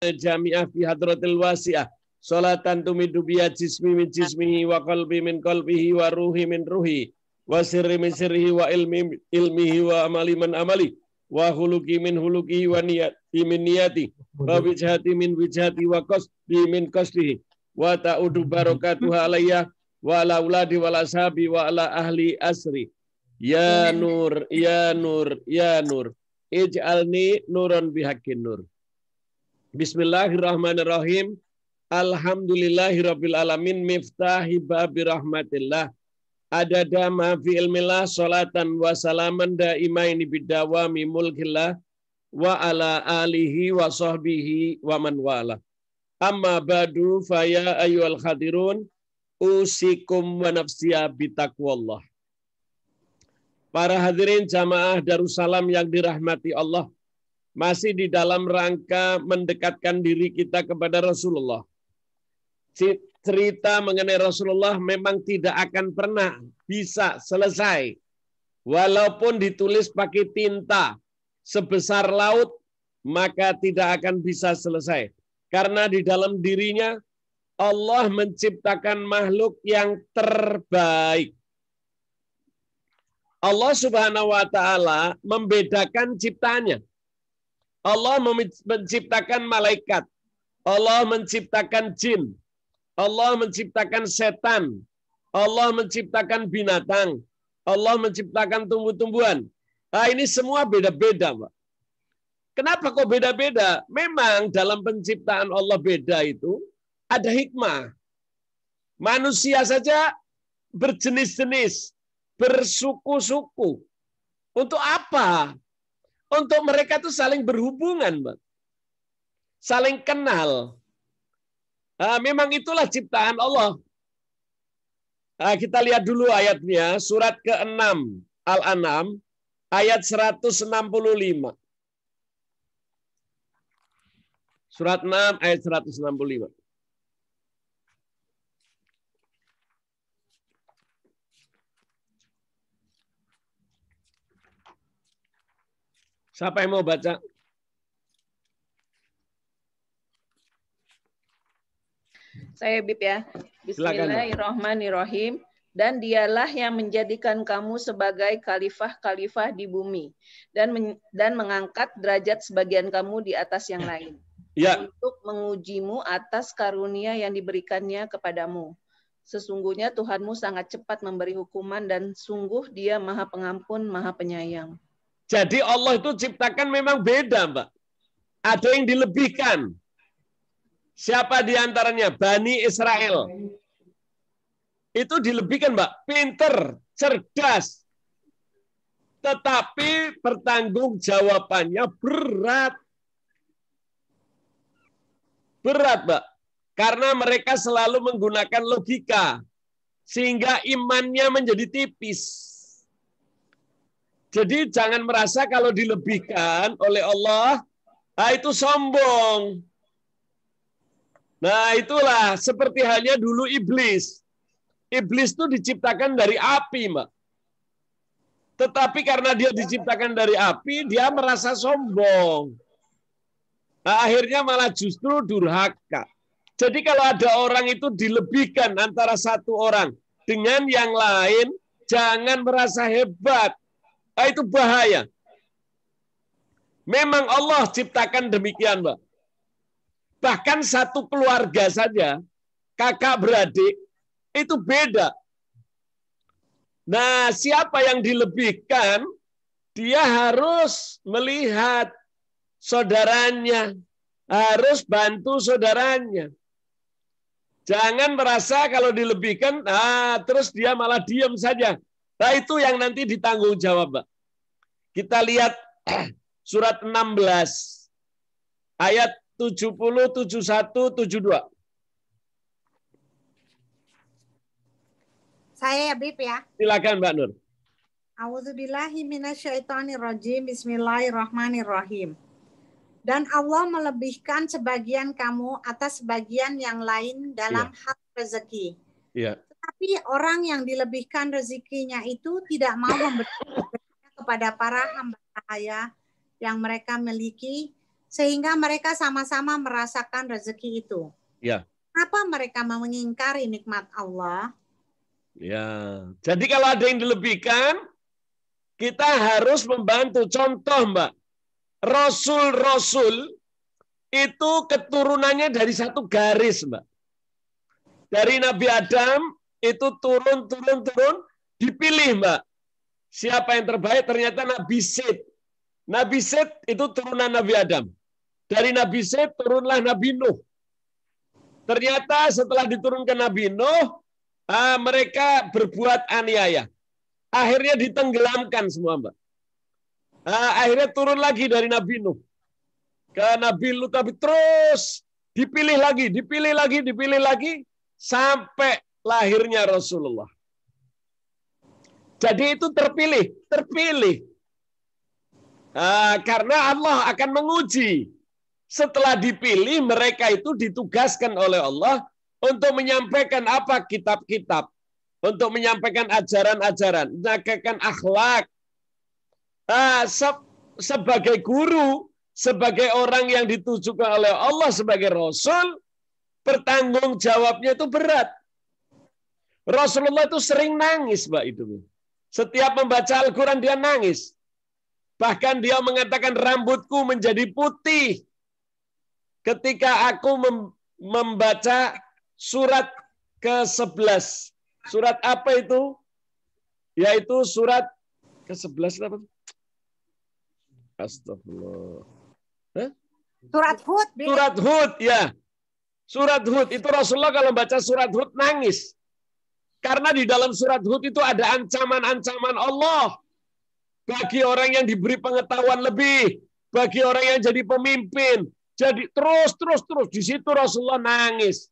jami'ah fi hadratil wasi'ah. Salatan tumidu biya jismi min jismihi wa qalbi min qalbihi wa ruhi min ruhi wa sirri min sirrihi wa ilmi ilmihi wa amali min amali wa huluki min hulukihi wa niyati min niyati wa wijhati min wijhati wa qasdi min qasdihi wa ta'udu barakatuha alayya wa ala uladi wa ala ashabi wa ala ahli asri. Ya nur, ya nur, ya nur. Ij'alni nuran bihaqqin nur. Bismillahirrahmanirrahim. Alhamdulillahirabbil alamin miftahi babi rahmatillah. Adada ma fi ilmillah salatan wa salaman daimaini bidawami mulkillah wa ala alihi wa sahbihi wa man wala. Amma ba'du fa ya ayyuhal khadirun usikum wa nafsiya bitaqwallah. Para hadirin jamaah Darussalam yang dirahmati Allah, masih di dalam rangka mendekatkan diri kita kepada Rasulullah. Cerita mengenai Rasulullah memang tidak akan pernah bisa selesai. Walaupun ditulis pakai tinta sebesar laut, maka tidak akan bisa selesai. Karena di dalam dirinya Allah menciptakan makhluk yang terbaik. Allah Subhanahu wa taala membedakan ciptanya. Allah menciptakan malaikat. Allah menciptakan jin. Allah menciptakan setan. Allah menciptakan binatang. Allah menciptakan tumbuh-tumbuhan. Nah, ini semua beda-beda, Pak. Kenapa kok beda-beda? Memang dalam penciptaan Allah beda itu ada hikmah. Manusia saja berjenis-jenis, bersuku-suku. Untuk apa? Untuk mereka itu saling berhubungan, Pak. Saling kenal. Nah, memang itulah ciptaan Allah. Nah, kita lihat dulu ayatnya, surat ke-6 Al-An'am, ayat 165. Surat 6 ayat 165. Siapa yang mau baca? Saya Bib ya. Bismillahirrahmanirrahim. Dan dialah yang menjadikan kamu sebagai khalifah-khalifah di bumi dan mengangkat derajat sebagian kamu di atas yang lain. Ya. Untuk mengujimu atas karunia yang diberikannya kepadamu. Sesungguhnya Tuhanmu sangat cepat memberi hukuman dan sungguh Dia Maha Pengampun, Maha Penyayang. Jadi Allah itu ciptakan memang beda, Mbak. Ada yang dilebihkan. Siapa di antaranya? Bani Israel. Itu dilebihkan, Mbak. Pinter, cerdas. Tetapi pertanggungjawabannya berat. Berat, Mbak. Karena mereka selalu menggunakan logika. Sehingga imannya menjadi tipis. Jadi jangan merasa kalau dilebihkan oleh Allah, itu sombong. Nah itulah seperti halnya dulu iblis. Iblis itu diciptakan dari api, Mbak. Tetapi karena dia diciptakan dari api, dia merasa sombong. Nah, akhirnya malah justru durhaka. Jadi kalau ada orang itu dilebihkan antara satu orang dengan yang lain, jangan merasa hebat. Nah, itu bahaya. Memang Allah ciptakan demikian, Mbak. Bahkan satu keluarga saja, kakak beradik, itu beda. Nah, siapa yang dilebihkan, dia harus melihat saudaranya, harus bantu saudaranya. Jangan merasa kalau dilebihkan, terus dia malah diam saja. Nah, itu yang nanti ditanggung jawab, Mbak. Kita lihat surat 16, ayat 70, 71, 72. Saya Bib ya. Silakan Mbak Nur. A'udzubillahi minasyaitonirrajim. Bismillahirrahmanirrahim. Dan Allah melebihkan sebagian kamu atas sebagian yang lain dalam hal rezeki. Iya. Tetapi orang yang dilebihkan rezekinya itu tidak mau memberikan kepada para hamba sahaya yang mereka miliki, sehingga mereka sama-sama merasakan rezeki itu. Ya. Apa mereka mau mengingkari nikmat Allah? Ya. Jadi kalau ada yang dilebihkan, kita harus membantu. Contoh, Mbak, Rasul-Rasul itu keturunannya dari satu garis, Mbak. Dari Nabi Adam itu turun, dipilih, Mbak. Siapa yang terbaik? Ternyata Nabi Syed. Nabi Syed itu turunan Nabi Adam. Dari Nabi Syed turunlah Nabi Nuh. Ternyata setelah diturunkan Nabi Nuh, mereka berbuat aniaya. Akhirnya ditenggelamkan semua, Mbak. Akhirnya turun lagi dari Nabi Nuh ke Nabi Lut, tapi terus dipilih lagi, sampai lahirnya Rasulullah. Jadi itu terpilih. Karena Allah akan menguji. Setelah dipilih, mereka itu ditugaskan oleh Allah untuk menyampaikan apa? Kitab-kitab. Untuk menyampaikan ajaran-ajaran. Menyampaikan akhlak. Sebagai guru, sebagai orang yang ditujukan oleh Allah sebagai Rasul, pertanggung jawabnya itu berat. Rasulullah itu sering nangis, Mbak, itu. Setiap membaca Al-Quran dia nangis. Bahkan dia mengatakan rambutku menjadi putih ketika aku membaca surat ke-11. Surat apa itu? Yaitu surat ke-11 apa? Astagfirullah. Surat Hud. Surat Hud, ya. Surat Hud. Itu Rasulullah kalau baca surat Hud nangis. Karena di dalam surat Hud itu ada ancaman-ancaman Allah. Bagi orang yang diberi pengetahuan lebih. Bagi orang yang jadi pemimpin. Jadi terus. Di situ Rasulullah nangis.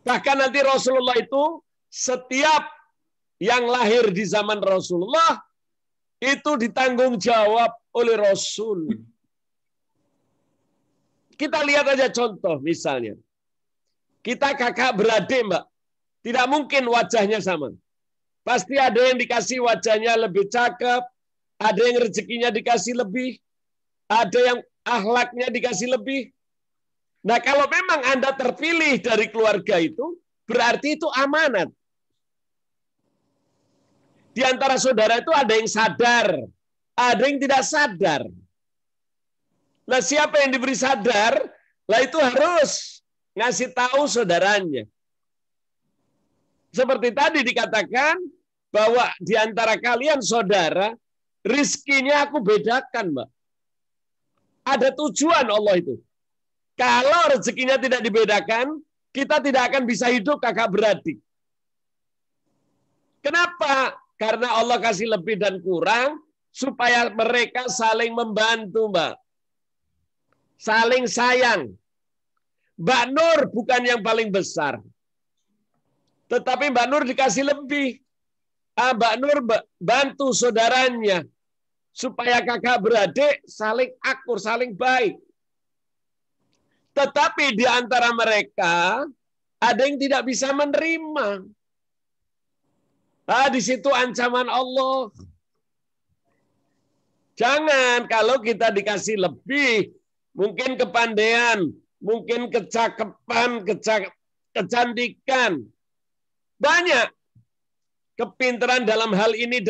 Bahkan nanti Rasulullah itu setiap yang lahir di zaman Rasulullah itu ditanggung jawab oleh Rasul. Kita lihat aja contoh misalnya. Kita kakak beradik, Mbak. Tidak mungkin wajahnya sama. Pasti ada yang dikasih wajahnya lebih cakep, ada yang rezekinya dikasih lebih, ada yang akhlaknya dikasih lebih. Nah, kalau memang Anda terpilih dari keluarga itu, berarti itu amanat. Di antara saudara itu ada yang sadar, ada yang tidak sadar. Nah, siapa yang diberi sadar, lah itu harus ngasih tahu saudaranya. Seperti tadi dikatakan bahwa di antara kalian saudara, rizkinya aku bedakan, Mbak. Ada tujuan Allah itu. Kalau rezekinya tidak dibedakan, kita tidak akan bisa hidup kakak beradik. Kenapa? Karena Allah kasih lebih dan kurang, supaya mereka saling membantu, Mbak. Saling sayang. Mbak Nur bukan yang paling besar. Tetapi Mbak Nur dikasih lebih. Mbak Nur bantu saudaranya. Supaya kakak beradik saling akur, saling baik. Tetapi di antara mereka, ada yang tidak bisa menerima. Di situ ancaman Allah. Jangan, kalau kita dikasih lebih, mungkin kepandaian, mungkin kecakapan, kecantikan, banyak kepintaran dalam hal ini,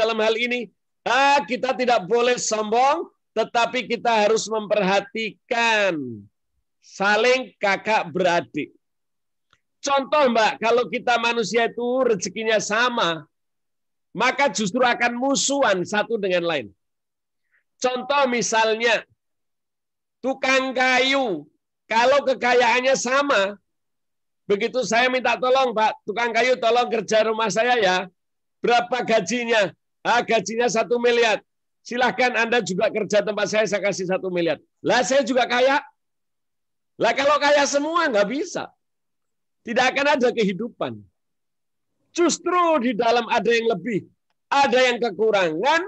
kita tidak boleh sombong, tetapi kita harus memperhatikan saling kakak beradik. Contoh, Mbak, kalau kita manusia itu rezekinya sama, maka justru akan musuhan satu dengan lain. Contoh misalnya, tukang kayu, kalau kekayaannya sama, begitu saya minta tolong, Pak, tukang kayu tolong kerja rumah saya ya, berapa gajinya? Gajinya 1 miliar. Silahkan Anda juga kerja tempat saya kasih 1 miliar. Lah saya juga kaya. Lah kalau kaya semua nggak bisa. Tidak akan ada kehidupan. Justru di dalam ada yang lebih, ada yang kekurangan,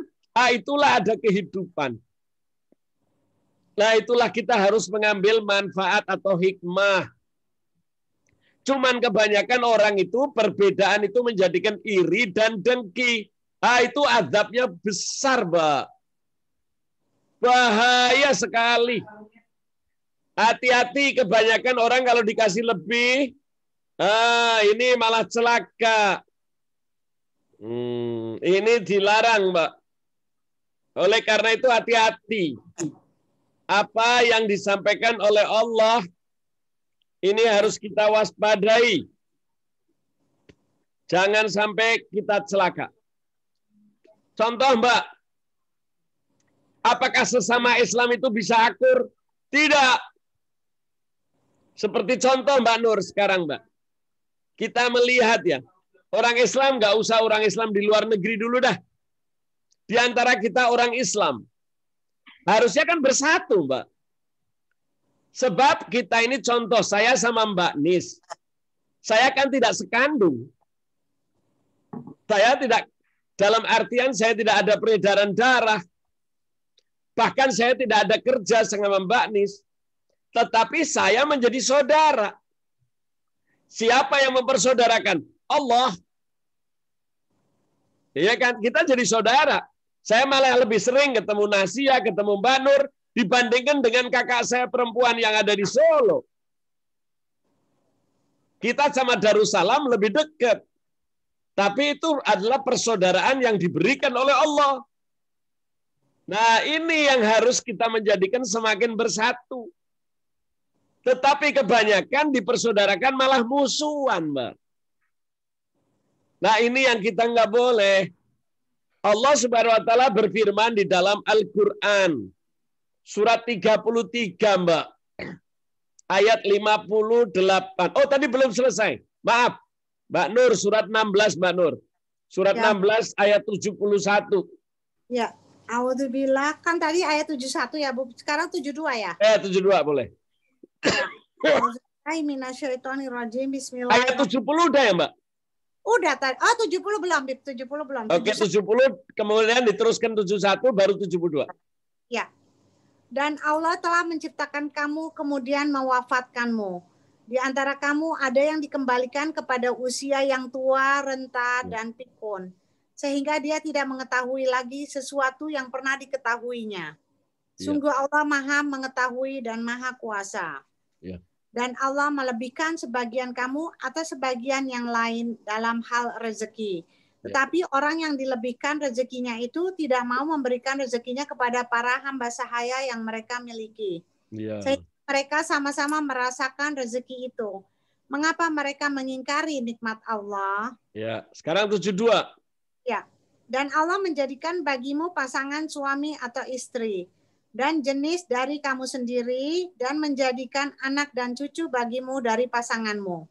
itulah ada kehidupan. Nah, itulah kita harus mengambil manfaat atau hikmah. Cuman kebanyakan orang itu, perbedaan itu menjadikan iri dan dengki. Itu azabnya besar, Mbak. Bahaya sekali. Hati-hati, kebanyakan orang kalau dikasih lebih, ini malah celaka. Ini dilarang, Mbak. Oleh karena itu hati-hati. Apa yang disampaikan oleh Allah, ini harus kita waspadai. Jangan sampai kita celaka. Contoh, Mbak, apakah sesama Islam itu bisa akur? Tidak. Seperti contoh Mbak Nur sekarang, Mbak. Kita melihat ya, orang Islam nggak usah orang Islam di luar negeri dulu dah. Di antara kita orang Islam. Harusnya kan bersatu, Mbak. Sebab kita ini contoh, saya sama Mbak Nis. Saya kan tidak sekandung. Saya tidak, dalam artian saya tidak ada peredaran darah. Bahkan saya tidak ada kerja sama Mbak Nis. Tetapi saya menjadi saudara. Siapa yang mempersaudarakan? Allah. Iya kan? Kita jadi saudara. Saya malah lebih sering ketemu Nasia, ketemu Mbak Nur, dibandingkan dengan kakak saya perempuan yang ada di Solo. Kita sama Darussalam lebih dekat. Tapi itu adalah persaudaraan yang diberikan oleh Allah. Nah, ini yang harus kita menjadikan semakin bersatu. Tetapi kebanyakan dipersaudarakan malah musuhan, Mbak. Nah, ini yang kita nggak boleh. Allah Subhanahu wa taala berfirman di dalam Al-Qur'an surat 33, Mbak. Ayat 58. Oh, tadi belum selesai. Maaf. Mbak Nur, surat 16, Mbak Nur. Surat 16 ayat 71. Ya. A'udzubillah, kan tadi ayat 71 ya, Bu. Sekarang 72 ya? 72 boleh. Bismillah. Ayat 70 udah ya, Mbak? Udah tadi. Oh, 70 belum, Bib. 70 belum. Oke, 70 kemudian diteruskan 71 baru 72. Ya. Dan Allah telah menciptakan kamu kemudian mewafatkanmu. Di antara kamu ada yang dikembalikan kepada usia yang tua, renta, dan pikun. Sehingga dia tidak mengetahui lagi sesuatu yang pernah diketahuinya. Sungguh Allah Maha mengetahui dan Maha Kuasa. Ya. Dan Allah melebihkan sebagian kamu atas sebagian yang lain dalam hal rezeki. Tetapi orang yang dilebihkan rezekinya itu tidak mau memberikan rezekinya kepada para hamba sahaya yang mereka miliki. Ya. Sehingga mereka sama-sama merasakan rezeki itu. Mengapa mereka mengingkari nikmat Allah? Ya, sekarang 72. Ya, dan Allah menjadikan bagimu pasangan suami atau istri dan jenis dari kamu sendiri dan menjadikan anak dan cucu bagimu dari pasanganmu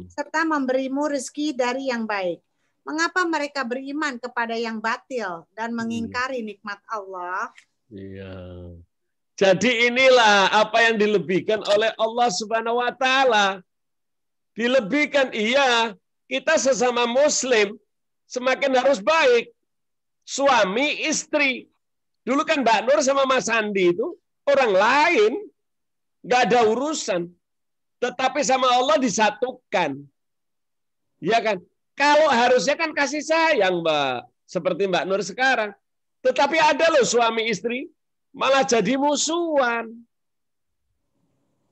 serta memberimu rezeki dari yang baik. Mengapa mereka beriman kepada yang batil dan mengingkari nikmat Allah? Iya. Jadi inilah apa yang dilebihkan oleh Allah Subhanahu wa taala. Dilebihkan, iya, kita sesama muslim semakin harus baik. Suami, istri. Dulu kan Mbak Nur sama Mas Andi itu orang lain. Nggak ada urusan. Tetapi sama Allah disatukan. Ya kan? Kalau harusnya kan kasih sayang, Mbak. Seperti Mbak Nur sekarang. Tetapi ada loh suami istri malah jadi musuhan.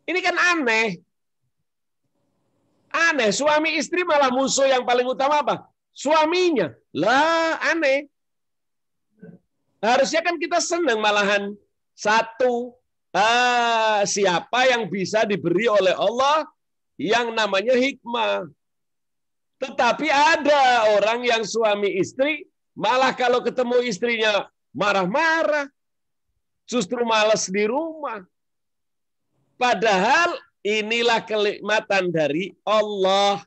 Ini kan aneh. Aneh, suami istri malah musuh yang paling utama apa? Suaminya. Lah, aneh. Harusnya kan kita senang malahan satu, siapa yang bisa diberi oleh Allah yang namanya hikmah. Tetapi ada orang yang suami istri, malah kalau ketemu istrinya marah-marah, justru malas di rumah. Padahal inilah kenikmatan dari Allah.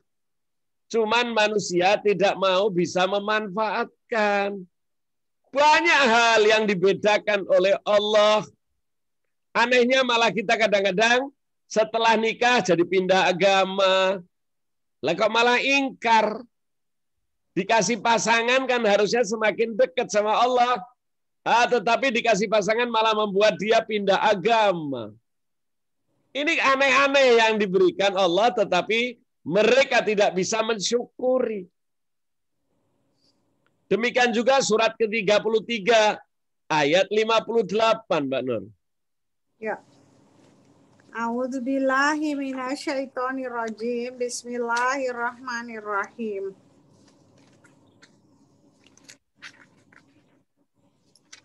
Cuman manusia tidak mau bisa memanfaatkan. Banyak hal yang dibedakan oleh Allah. Anehnya malah kita kadang-kadang setelah nikah jadi pindah agama. Lah kok malah ingkar. Dikasih pasangan kan harusnya semakin dekat sama Allah. Tetapi dikasih pasangan malah membuat dia pindah agama. Ini aneh-aneh yang diberikan Allah, tetapi mereka tidak bisa mensyukuri. Demikian juga surat ke-33 ayat 58, Mbak Nur. Ya. A'udzubillahi minasyaitonirrajim. Bismillahirrahmanirrahim.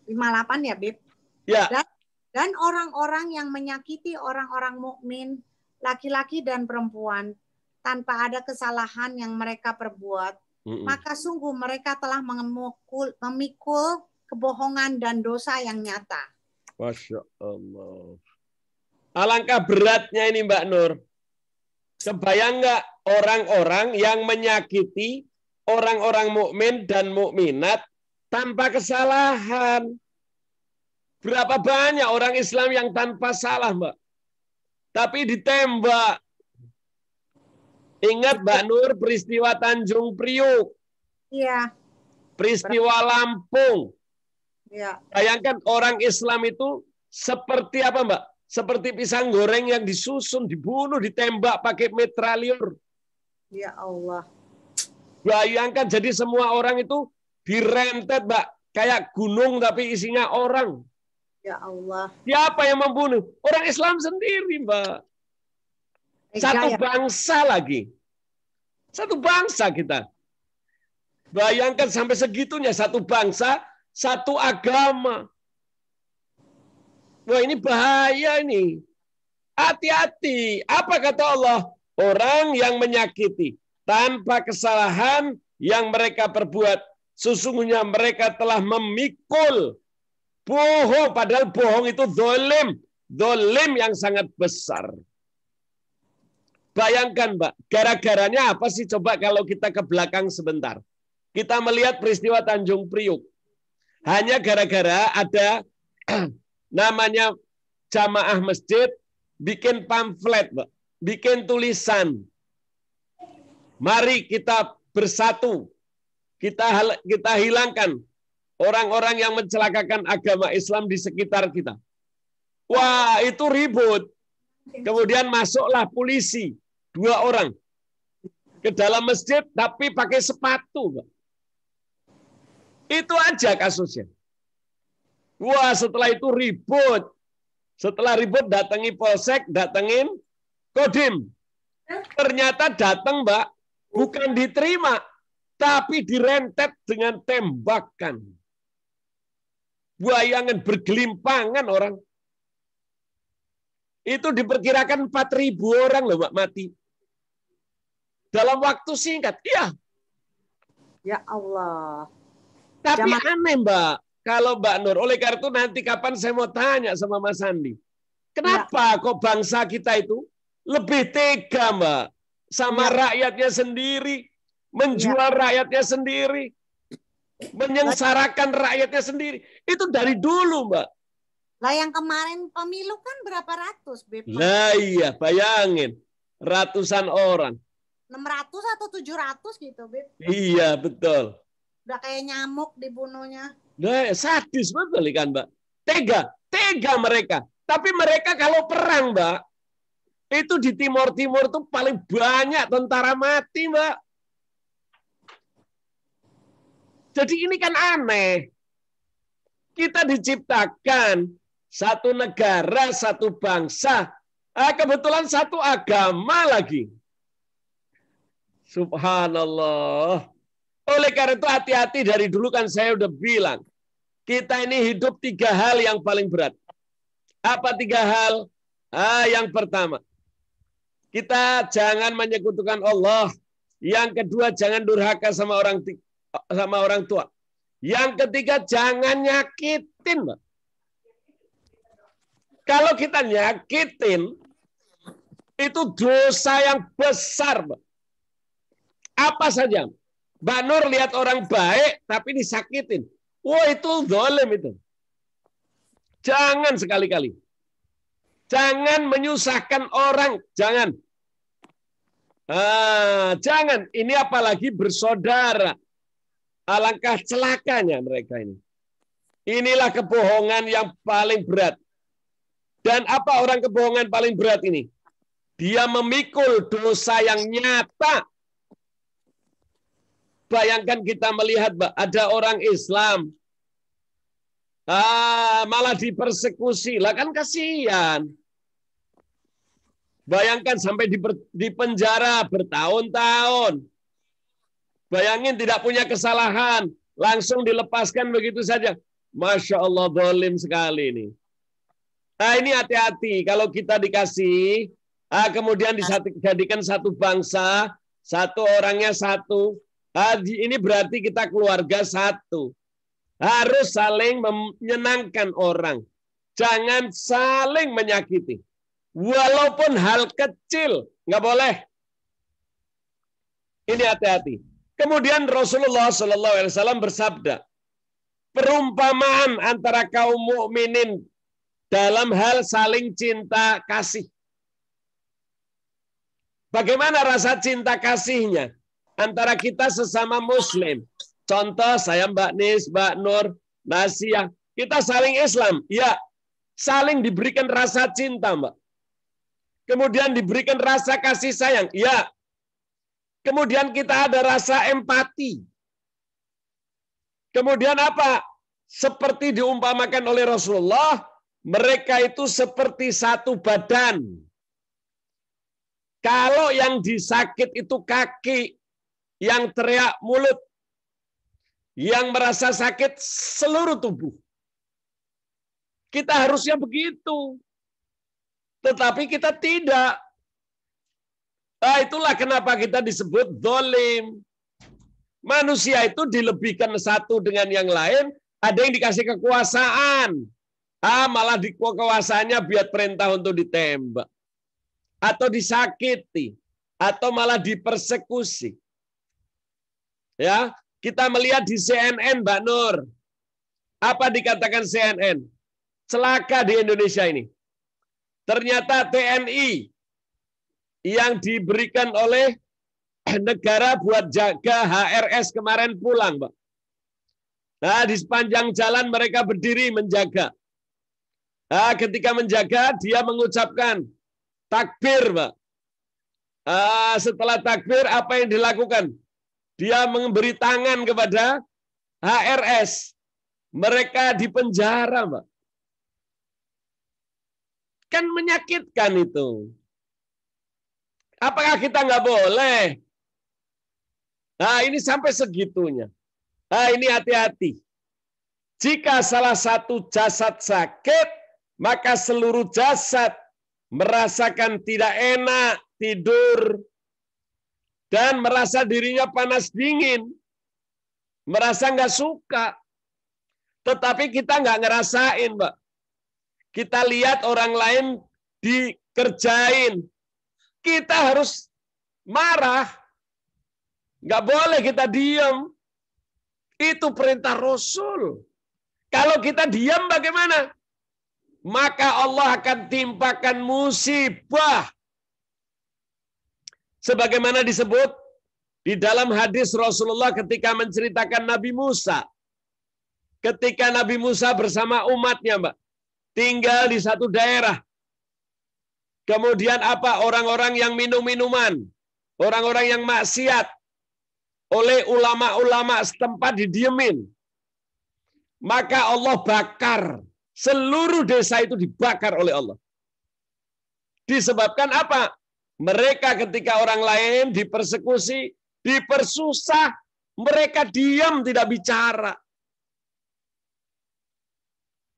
58 ya, Bib? Ya. Dan orang-orang yang menyakiti orang-orang mukmin, laki-laki dan perempuan, tanpa ada kesalahan yang mereka perbuat, maka sungguh mereka telah memikul kebohongan dan dosa yang nyata. Masya Allah. Alangkah beratnya ini Mbak Nur. Kebayang nggak orang-orang yang menyakiti orang-orang mukmin dan mukminat tanpa kesalahan? Berapa banyak orang Islam yang tanpa salah, Mbak? Tapi ditembak. Ingat Mbak Nur peristiwa Tanjung Priuk. Iya. Peristiwa Lampung. Iya. Bayangkan orang Islam itu seperti apa, Mbak? Seperti pisang goreng yang disusun, dibunuh, ditembak pakai mitralyur. Ya Allah. Bayangkan jadi semua orang itu direntet, Mbak. Kayak gunung tapi isinya orang. Ya Allah. Siapa yang membunuh? Orang Islam sendiri, Mbak. Satu bangsa lagi. Satu bangsa kita. Bayangkan sampai segitunya. Satu bangsa, satu agama. Wah, ini bahaya ini. Hati-hati. Apa kata Allah? Orang yang menyakiti tanpa kesalahan yang mereka perbuat. Sesungguhnya mereka telah memikul bohong, padahal bohong itu zalim. Zalim yang sangat besar. Bayangkan, Mbak, gara-garanya apa sih? Coba kalau kita ke belakang sebentar. Kita melihat peristiwa Tanjung Priuk. Hanya gara-gara ada namanya jamaah masjid bikin pamflet, Mbak. Bikin tulisan. Mari kita bersatu. Kita hilangkan orang-orang yang mencelakakan agama Islam di sekitar kita. Wah, itu ribut. Kemudian masuklah polisi, 2 orang ke dalam masjid tapi pakai sepatu, Mbak. Itu aja kasusnya. Wah, setelah itu ribut. Setelah ribut datangi polsek, datengin Kodim. Ternyata datang, Mbak, bukan diterima, tapi direntet dengan tembakan. Bayangan bergelimpangan orang. Itu diperkirakan 4.000 orang loh, Mbak, mati. Dalam waktu singkat. Iya. Ya Allah. Tapi aneh, Mbak. Kalau Mbak Nur, oleh karena itu nanti kapan saya mau tanya sama Mas Andi. Kenapa kok bangsa kita itu lebih tega, Mbak, sama rakyatnya sendiri, menjual rakyatnya sendiri, menyengsarakan rakyatnya sendiri. Itu dari dulu, Mbak. Lah yang kemarin pemilu kan berapa ratus, Beb? Nah iya, bayangin. Ratusan orang. 600 atau 700 gitu, Beb. Iya, betul. Udah kayak nyamuk dibunuhnya. Nah, sadis betul kan, Mbak. Tega mereka. Tapi mereka kalau perang, Mbak, itu di Timur-Timur tuh paling banyak tentara mati, Mbak. Jadi ini kan aneh. Kita diciptakan satu negara, satu bangsa, kebetulan satu agama lagi. Subhanallah. Oleh karena itu hati-hati, dari dulu kan saya udah bilang, kita ini hidup 3 hal yang paling berat. Apa 3 hal? Yang pertama, kita jangan menyekutukan Allah. Yang kedua, jangan durhaka sama orang tua. Yang ketiga, jangan nyakitin, Mbak. Kalau kita nyakitin, itu dosa yang besar, Mbak. Apa saja? Mbak Nur lihat orang baik, tapi disakitin. Wah, itu zalim itu. Jangan sekali-kali. Jangan menyusahkan orang. Jangan. Jangan. Ini apalagi bersaudara. Alangkah celakanya mereka ini. Inilah kebohongan yang paling berat. Dan apa orang kebohongan paling berat ini? Dia memikul dosa yang nyata. Bayangkan kita melihat, Mbak, ada orang Islam malah dipersekusi. Lah kan kasihan. Bayangkan sampai di penjara bertahun-tahun. Bayangin tidak punya kesalahan, langsung dilepaskan begitu saja. Masya Allah, zalim sekali ini. Nah ini hati-hati, kalau kita dikasih, kemudian dijadikan satu bangsa, satu orangnya satu, ini berarti kita keluarga satu. Harus saling menyenangkan orang. Jangan saling menyakiti. Walaupun hal kecil, nggak boleh. Ini hati-hati. Kemudian Rasulullah SAW bersabda, perumpamaan antara kaum mukminin dalam hal saling cinta kasih. Bagaimana rasa cinta kasihnya antara kita sesama Muslim? Contoh, saya Mbak Nis, Mbak Nur, Nasia, kita saling Islam, ya, saling diberikan rasa cinta, Mbak. Kemudian diberikan rasa kasih sayang. Ya. Kemudian kita ada rasa empati. Kemudian apa? Seperti diumpamakan oleh Rasulullah, mereka itu seperti satu badan. Kalau yang disakit itu kaki, yang teriak mulut, yang merasa sakit seluruh tubuh. Kita harusnya begitu. Tetapi kita tidak. Nah, itulah kenapa kita disebut zalim. Manusia itu dilebihkan satu dengan yang lain, ada yang dikasih kekuasaan. Malah di kekuasaannya biar perintah untuk ditembak. Atau disakiti. Atau malah dipersekusi. Ya, kita melihat di CNN, Mbak Nur. Apa dikatakan CNN? Celaka di Indonesia ini. Ternyata TNI yang diberikan oleh negara buat jaga HRS kemarin pulang, Pak. Nah, di sepanjang jalan mereka berdiri menjaga. Nah, ketika menjaga, dia mengucapkan takbir, Pak. Setelah takbir, apa yang dilakukan? Dia memberi tangan kepada HRS. Mereka dipenjara, Pak. Kan menyakitkan itu. Apakah kita nggak boleh? Nah, ini sampai segitunya. Nah, ini hati-hati. Jika salah satu jasad sakit, maka seluruh jasad merasakan tidak enak, tidur, dan merasa dirinya panas dingin. Merasa nggak suka. Tetapi kita nggak ngerasain, Mbak. Kita lihat orang lain dikerjain. Kita harus marah. Nggak boleh kita diam. Itu perintah Rasul. Kalau kita diam bagaimana? Maka Allah akan timpakan musibah. Sebagaimana disebut di dalam hadis Rasulullah ketika menceritakan Nabi Musa. Ketika Nabi Musa bersama umatnya, Mbak, tinggal di satu daerah. Kemudian apa? Orang-orang yang minum-minuman, orang-orang yang maksiat, oleh ulama-ulama setempat didiemin. Maka Allah bakar. Seluruh desa itu dibakar oleh Allah. Disebabkan apa? Mereka ketika orang lain dipersekusi, dipersusah, mereka diam tidak bicara.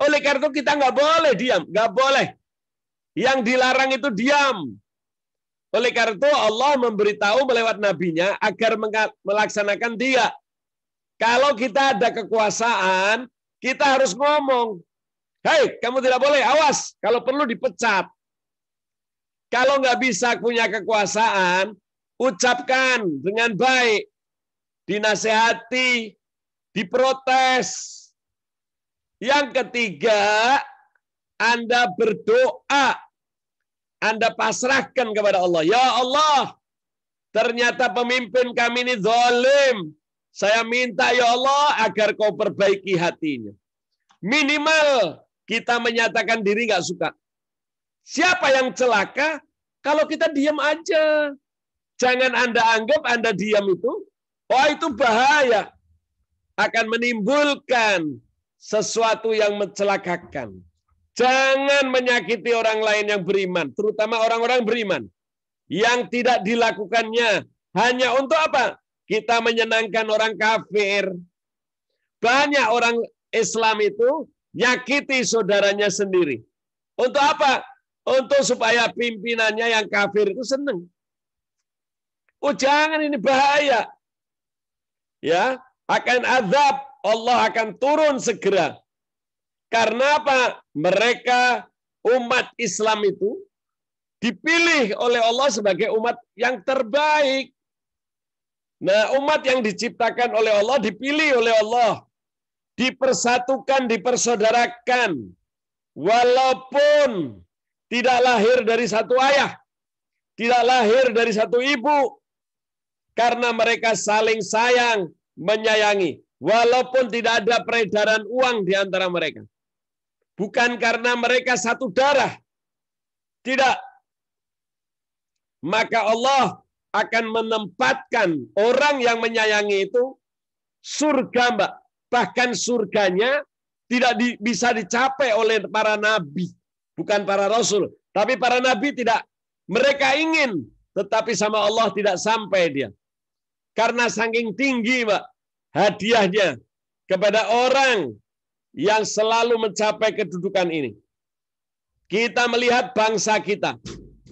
Oleh karena itu kita nggak boleh diam, nggak boleh. Yang dilarang itu diam. Oleh karena itu Allah memberitahu melewat nabinya agar melaksanakan dia. Kalau kita ada kekuasaan, kita harus ngomong. Hei, kamu tidak boleh, awas. Kalau perlu dipecat. Kalau nggak bisa punya kekuasaan, ucapkan dengan baik. Dinasehati, diprotes. Yang ketiga, Anda berdoa. Anda pasrahkan kepada Allah. Ya Allah, ternyata pemimpin kami ini zalim. Saya minta ya Allah agar kau perbaiki hatinya. Minimal kita menyatakan diri nggak suka. Siapa yang celaka? Kalau kita diam aja. Jangan Anda anggap Anda diam itu, oh itu bahaya. Akan menimbulkan sesuatu yang mencelakakan. Jangan menyakiti orang lain yang beriman, terutama orang-orang beriman. Yang tidak dilakukannya hanya untuk apa? Kita menyenangkan orang kafir. Banyak orang Islam itu nyakiti saudaranya sendiri. Untuk apa? Untuk supaya pimpinannya yang kafir itu senang. Oh jangan, ini bahaya. Ya, akan azab, Allah akan turun segera. Karena apa? Mereka umat Islam itu dipilih oleh Allah sebagai umat yang terbaik. Nah, umat yang diciptakan oleh Allah dipilih oleh Allah, dipersatukan, dipersaudarakan, walaupun tidak lahir dari satu ayah, tidak lahir dari satu ibu, karena mereka saling sayang, menyayangi, walaupun tidak ada peredaran uang di antara mereka. Bukan karena mereka satu darah. Tidak. Maka Allah akan menempatkan orang yang menyayangi itu surga, Mbak. Bahkan surganya tidak bisa dicapai oleh para nabi. Bukan para rasul. Tapi para nabi tidak. Mereka ingin. Tetapi sama Allah tidak sampai dia. Karena saking tinggi, Mbak, hadiahnya kepada orang yang selalu mencapai kedudukan ini. Kita melihat bangsa kita.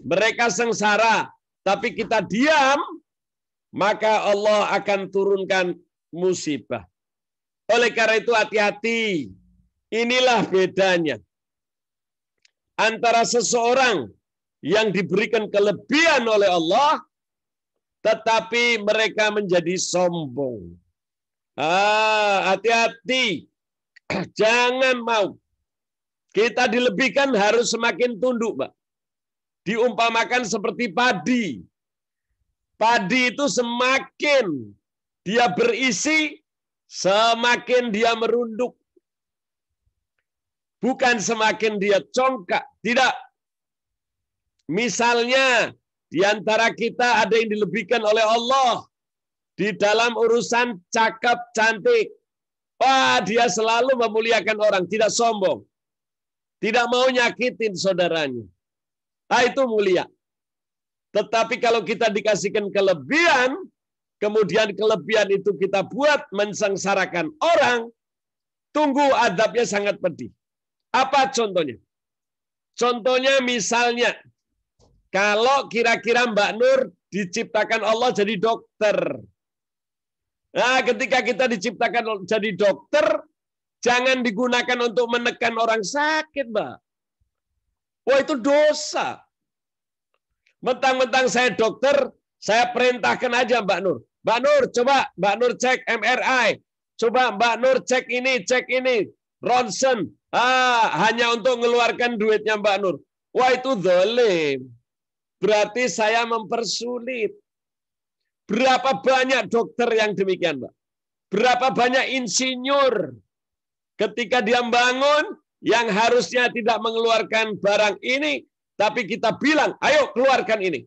Mereka sengsara, tapi kita diam, maka Allah akan turunkan musibah. Oleh karena itu hati-hati. Inilah bedanya antara seseorang yang diberikan kelebihan oleh Allah, tetapi mereka menjadi sombong. Hati-hati. Jangan mau. Kita dilebihkan harus semakin tunduk, Mbak. Diumpamakan seperti padi. Padi itu semakin dia berisi, semakin dia merunduk. Bukan semakin dia congkak. Tidak. Misalnya, di antara kita ada yang dilebihkan oleh Allah di dalam urusan cakep, cantik. Wah, dia selalu memuliakan orang, tidak sombong. Tidak mau nyakitin saudaranya. Itu mulia. Tetapi kalau kita dikasihkan kelebihan, kemudian kelebihan itu kita buat mensengsarakan orang, tunggu adabnya sangat pedih. Apa contohnya? Contohnya misalnya, kalau kira-kira Mbak Nur diciptakan Allah jadi dokter. Nah, ketika kita diciptakan jadi dokter, jangan digunakan untuk menekan orang sakit, Mbak. Wah, itu dosa. Mentang-mentang saya dokter, saya perintahkan aja Mbak Nur. Mbak Nur, coba Mbak Nur cek MRI. Coba Mbak Nur cek ini, ronsen. Hanya untuk mengeluarkan duitnya Mbak Nur. Wah, itu zalim. Berarti saya mempersulit. Berapa banyak dokter yang demikian, Mbak? Berapa banyak insinyur ketika dia bangun yang harusnya tidak mengeluarkan barang ini, tapi kita bilang, ayo keluarkan ini.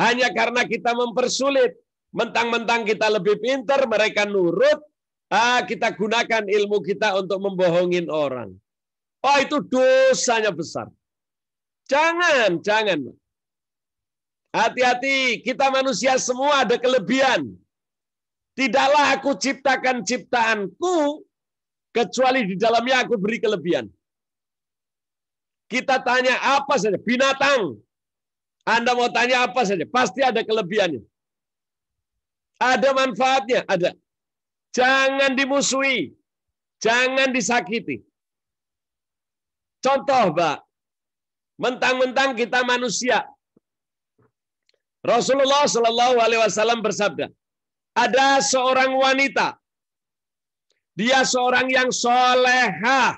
Hanya karena kita mempersulit, mentang-mentang kita lebih pintar, mereka nurut, kita gunakan ilmu kita untuk membohongin orang. Oh, itu dosanya besar. Jangan. Hati-hati, kita manusia semua ada kelebihan. Tidaklah aku ciptakan ciptaanku, kecuali di dalamnya aku beri kelebihan. Kita tanya apa saja, binatang. Anda mau tanya apa saja, pasti ada kelebihannya. Ada manfaatnya, ada. Jangan dimusuhi, jangan disakiti. Contoh, Pak, mentang-mentang kita manusia. Rasulullah Shallallahu Alaihi Wasallam bersabda, ada seorang wanita, dia seorang yang soleha,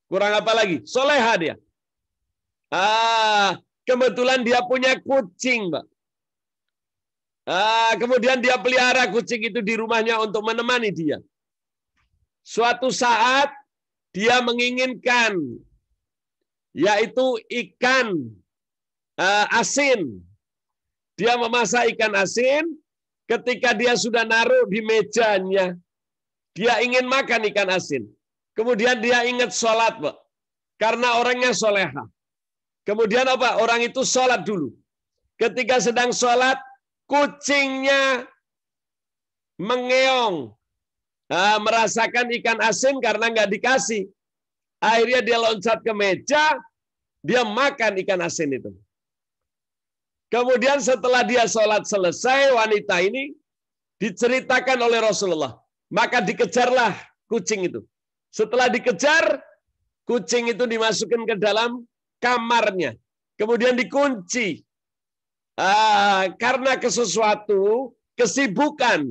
kurang apa lagi, soleha dia. Kebetulan dia punya kucing, Mbak. Kemudian dia pelihara kucing itu di rumahnya untuk menemani dia. Suatu saat dia menginginkan, yaitu ikan asin. Dia memasak ikan asin, ketika dia sudah naruh di mejanya, dia ingin makan ikan asin. Kemudian dia ingat sholat, Pak. karena orangnya soleha. Kemudian apa? Orang itu sholat dulu. Ketika sedang sholat, kucingnya mengeong. Merasakan ikan asin karena nggak dikasih. Akhirnya dia loncat ke meja, dia makan ikan asin itu. Kemudian setelah dia sholat selesai, wanita ini diceritakan oleh Rasulullah. Maka dikejarlah kucing itu. Setelah dikejar, kucing itu dimasukkan ke dalam kamarnya. Kemudian dikunci. Karena sesuatu kesibukan.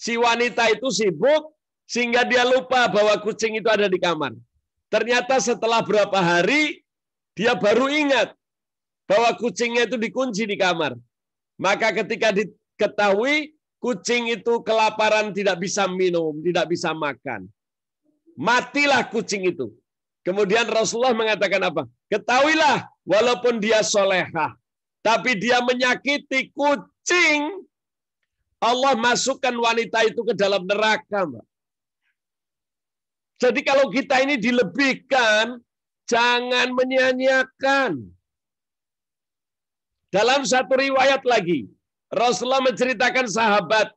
Si wanita itu sibuk sehingga dia lupa bahwa kucing itu ada di kamar. Ternyata setelah berapa hari dia baru ingat bahwa kucingnya itu dikunci di kamar. Maka ketika diketahui kucing itu kelaparan, tidak bisa minum, tidak bisa makan. Matilah kucing itu. Kemudian Rasulullah mengatakan apa? Ketahuilah walaupun dia solehah, tapi dia menyakiti kucing, Allah masukkan wanita itu ke dalam neraka, Mbak. Jadi kalau kita ini dilebihkan, jangan menyia-nyiakan. Dalam satu riwayat lagi, Rasulullah menceritakan sahabat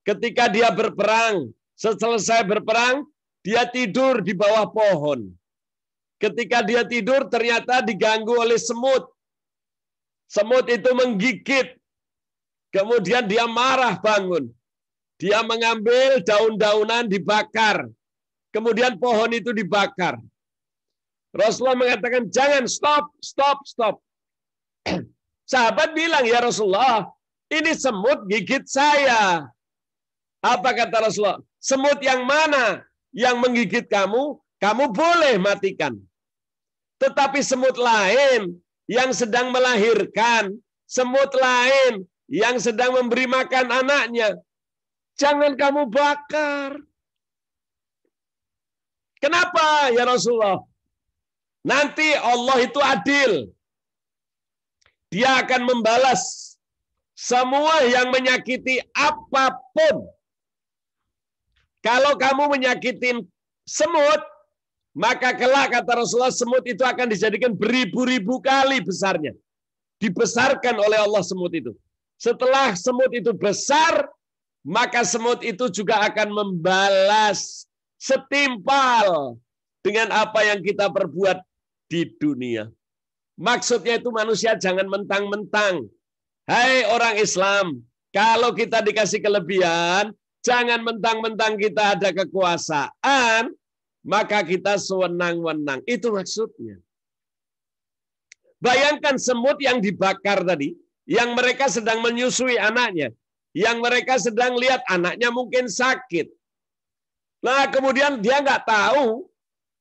ketika dia berperang, selesai berperang, dia tidur di bawah pohon. Ketika dia tidur, ternyata diganggu oleh semut. Semut itu menggigit. Kemudian dia marah bangun. Dia mengambil daun-daunan dibakar. Kemudian pohon itu dibakar. Rasulullah mengatakan, jangan, stop. Sahabat bilang, ya Rasulullah, ini semut gigit saya. Apa kata Rasulullah? Semut yang mana yang menggigit kamu? Kamu boleh matikan. Tetapi semut lain yang sedang melahirkan, semut lain yang sedang memberi makan anaknya, jangan kamu bakar. Kenapa ya Rasulullah? Nanti Allah itu adil. Dia akan membalas semua yang menyakiti apapun. Kalau kamu menyakitin semut, maka kelak kata Rasulullah, semut itu akan dijadikan beribu-ribu kali besarnya. Dibesarkan oleh Allah semut itu. Setelah semut itu besar, maka semut itu juga akan membalas setimpal dengan apa yang kita perbuat di dunia. Maksudnya itu manusia jangan mentang-mentang. Hai orang Islam, kalau kita dikasih kelebihan, jangan mentang-mentang kita ada kekuasaan, maka kita sewenang-wenang. Itu maksudnya. Bayangkan semut yang dibakar tadi, yang mereka sedang menyusui anaknya, yang mereka sedang lihat anaknya mungkin sakit. Nah, kemudian dia nggak tahu,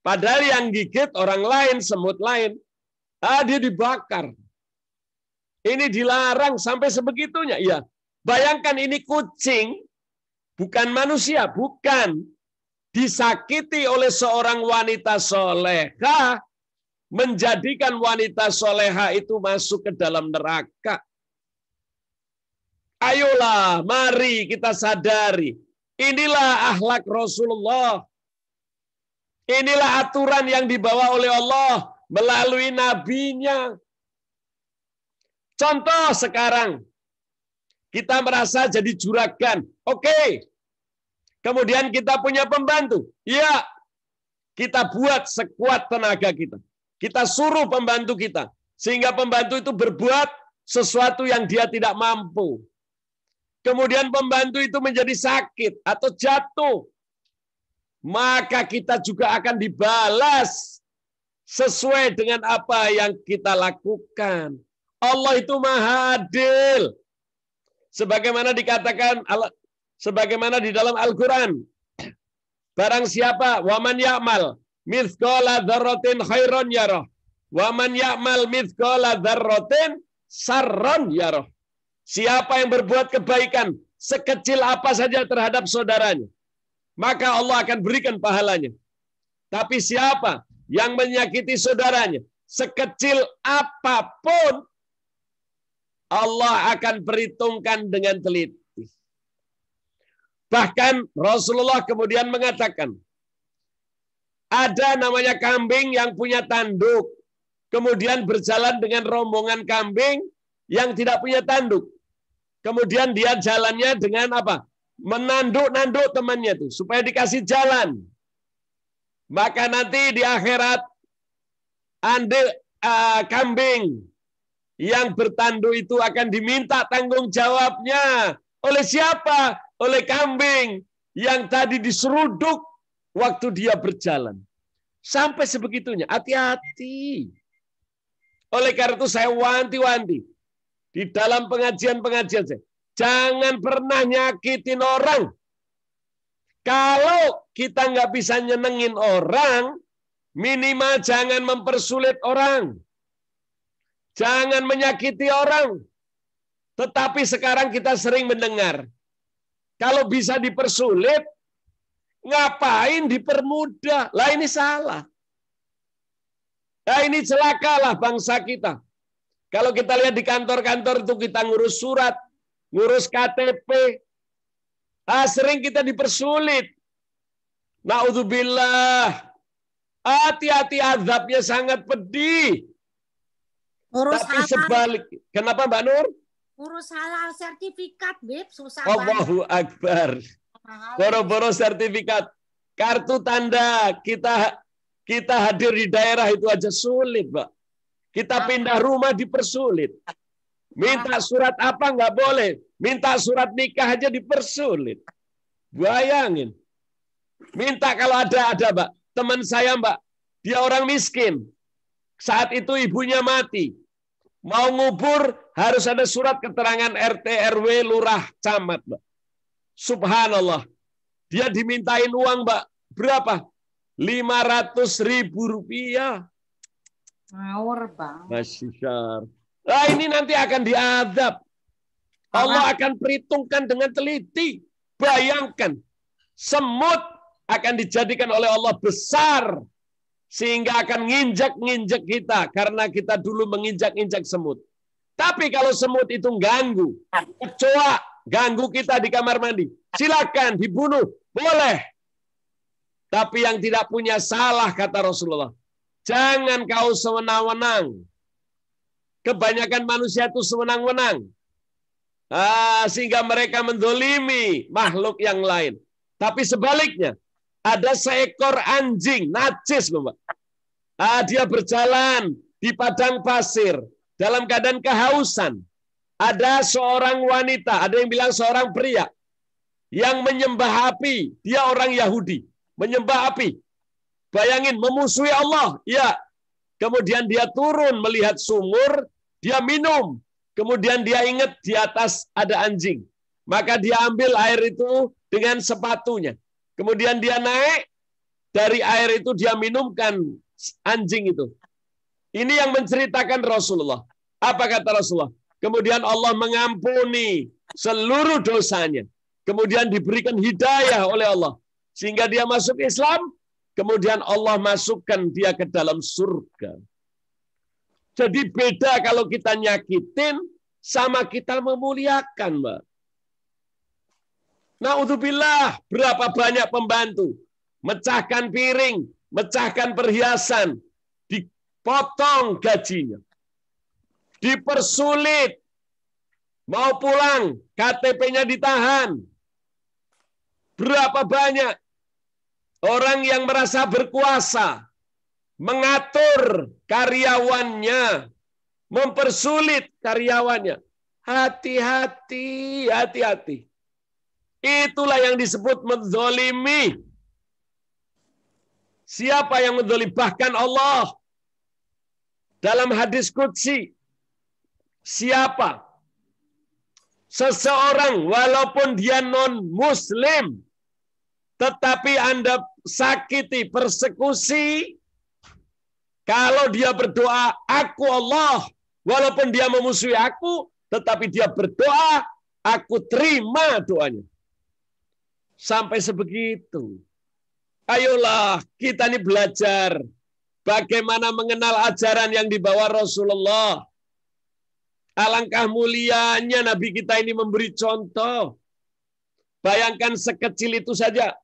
padahal yang gigit orang lain, semut lain, dia dibakar. Ini dilarang sampai sebegitunya. Ya, bayangkan ini kucing, bukan manusia, bukan. Disakiti oleh seorang wanita soleha, menjadikan wanita soleha itu masuk ke dalam neraka. Ayolah, mari kita sadari. Inilah akhlak Rasulullah. Inilah aturan yang dibawa oleh Allah melalui nabinya. Contoh sekarang, kita merasa jadi juragan. Oke. Kemudian kita punya pembantu. Ya, kita buat sekuat tenaga kita. Kita suruh pembantu kita. Sehingga pembantu itu berbuat sesuatu yang dia tidak mampu. Kemudian pembantu itu menjadi sakit atau jatuh. Maka kita juga akan dibalas sesuai dengan apa yang kita lakukan. Allah itu Maha Adil. Sebagaimana dikatakan, sebagaimana di dalam Al-Quran. Barang siapa, waman ya'mal mithqala dzarratin khairan yarah. Waman ya'mal mithqala dzarratin sarran yarah. Siapa yang berbuat kebaikan sekecil apa saja terhadap saudaranya, maka Allah akan berikan pahalanya. Tapi siapa yang menyakiti saudaranya sekecil apapun, Allah akan perhitungkan dengan teliti. Bahkan Rasulullah kemudian mengatakan, Ada namanya kambing yang punya tanduk. Kemudian berjalan dengan rombongan kambing yang tidak punya tanduk. Kemudian dia jalannya dengan apa? Menanduk-nanduk temannya tuh supaya dikasih jalan. Maka nanti di akhirat kambing yang bertanduk itu akan diminta tanggung jawabnya. Oleh siapa? Oleh kambing yang tadi diseruduk waktu dia berjalan. Sampai sebegitunya. Hati-hati. Oleh karena itu saya wanti-wanti. Di dalam pengajian-pengajian saya. Jangan pernah nyakitin orang. Kalau kita nggak bisa nyenengin orang, minimal jangan mempersulit orang. Jangan menyakiti orang. Tetapi sekarang kita sering mendengar. Kalau bisa dipersulit, ngapain dipermudah? Lah ini salah. Nah ini celakalah bangsa kita. Kalau kita lihat di kantor-kantor itu kita ngurus surat, ngurus KTP, sering kita dipersulit. Naudzubillah. Hati-hati, azabnya sangat pedih. Urus tapi sebalik. Kenapa Mbak Nur? Urus halal sertifikat, Beb, susah Allahu Akbar. Boro-boro sertifikat. Kartu tanda kita hadir di daerah itu aja sulit, Mbak. Kita pindah rumah dipersulit. Minta surat apa nggak boleh. Minta surat nikah aja dipersulit. Bayangin. Minta kalau ada Mbak. Teman saya Mbak, dia orang miskin. Saat itu ibunya mati. Mau ngubur harus ada surat keterangan RT, RW, lurah, camat, Mbak. Subhanallah. Dia dimintain uang, Mbak. Berapa? 500.000 rupiah. Ngawur, Bang. Masyaallah. Nah, ini nanti akan diadab. Allah akan perhitungkan dengan teliti. Bayangkan. Semut akan dijadikan oleh Allah besar. Sehingga akan nginjak-nginjak kita. Karena kita dulu menginjak-injak semut. Tapi kalau semut itu ganggu. Kecoa ganggu kita di kamar mandi. Silakan dibunuh. Boleh. Tapi yang tidak punya salah, kata Rasulullah. Jangan kau sewenang-wenang. Kebanyakan manusia itu sewenang-wenang. Sehingga mereka mendolimi makhluk yang lain. Tapi sebaliknya, ada seekor anjing, najis loh Mbak. Dia berjalan di padang pasir dalam keadaan kehausan. Ada seorang wanita, ada yang bilang seorang pria yang menyembah api. Dia orang Yahudi, menyembah api. Bayangin, memusuhi Allah. Ya. Kemudian dia turun melihat sumur, dia minum. Kemudian dia ingat di atas ada anjing. Maka dia ambil air itu dengan sepatunya. Kemudian dia naik, dari air itu dia minumkan anjing itu. Ini yang menceritakan Rasulullah. Apa kata Rasulullah? Kemudian Allah mengampuni seluruh dosanya. Kemudian diberikan hidayah oleh Allah. Sehingga dia masuk Islam. Kemudian Allah masukkan dia ke dalam surga. Jadi beda kalau kita nyakitin sama kita memuliakan, Mbak. Naudzubillah, berapa banyak pembantu mecahkan piring, mecahkan perhiasan, dipotong gajinya. Dipersulit. Mau pulang, KTP-nya ditahan. Berapa banyak orang yang merasa berkuasa, mengatur karyawannya, mempersulit karyawannya. Hati-hati, hati-hati. Itulah yang disebut menzolimi. Siapa yang menzolimi? Bahkan Allah. Dalam hadis qudsi. Siapa? Seseorang walaupun dia non-muslim. Tetapi Anda sakiti, persekusi. Kalau dia berdoa, aku Allah. Walaupun dia memusuhi aku, tetapi dia berdoa, aku terima doanya. Sampai sebegitu. Ayolah, kita ini belajar. Bagaimana mengenal ajaran yang dibawa Rasulullah. Alangkah mulianya Nabi kita ini memberi contoh. Bayangkan sekecil itu saja.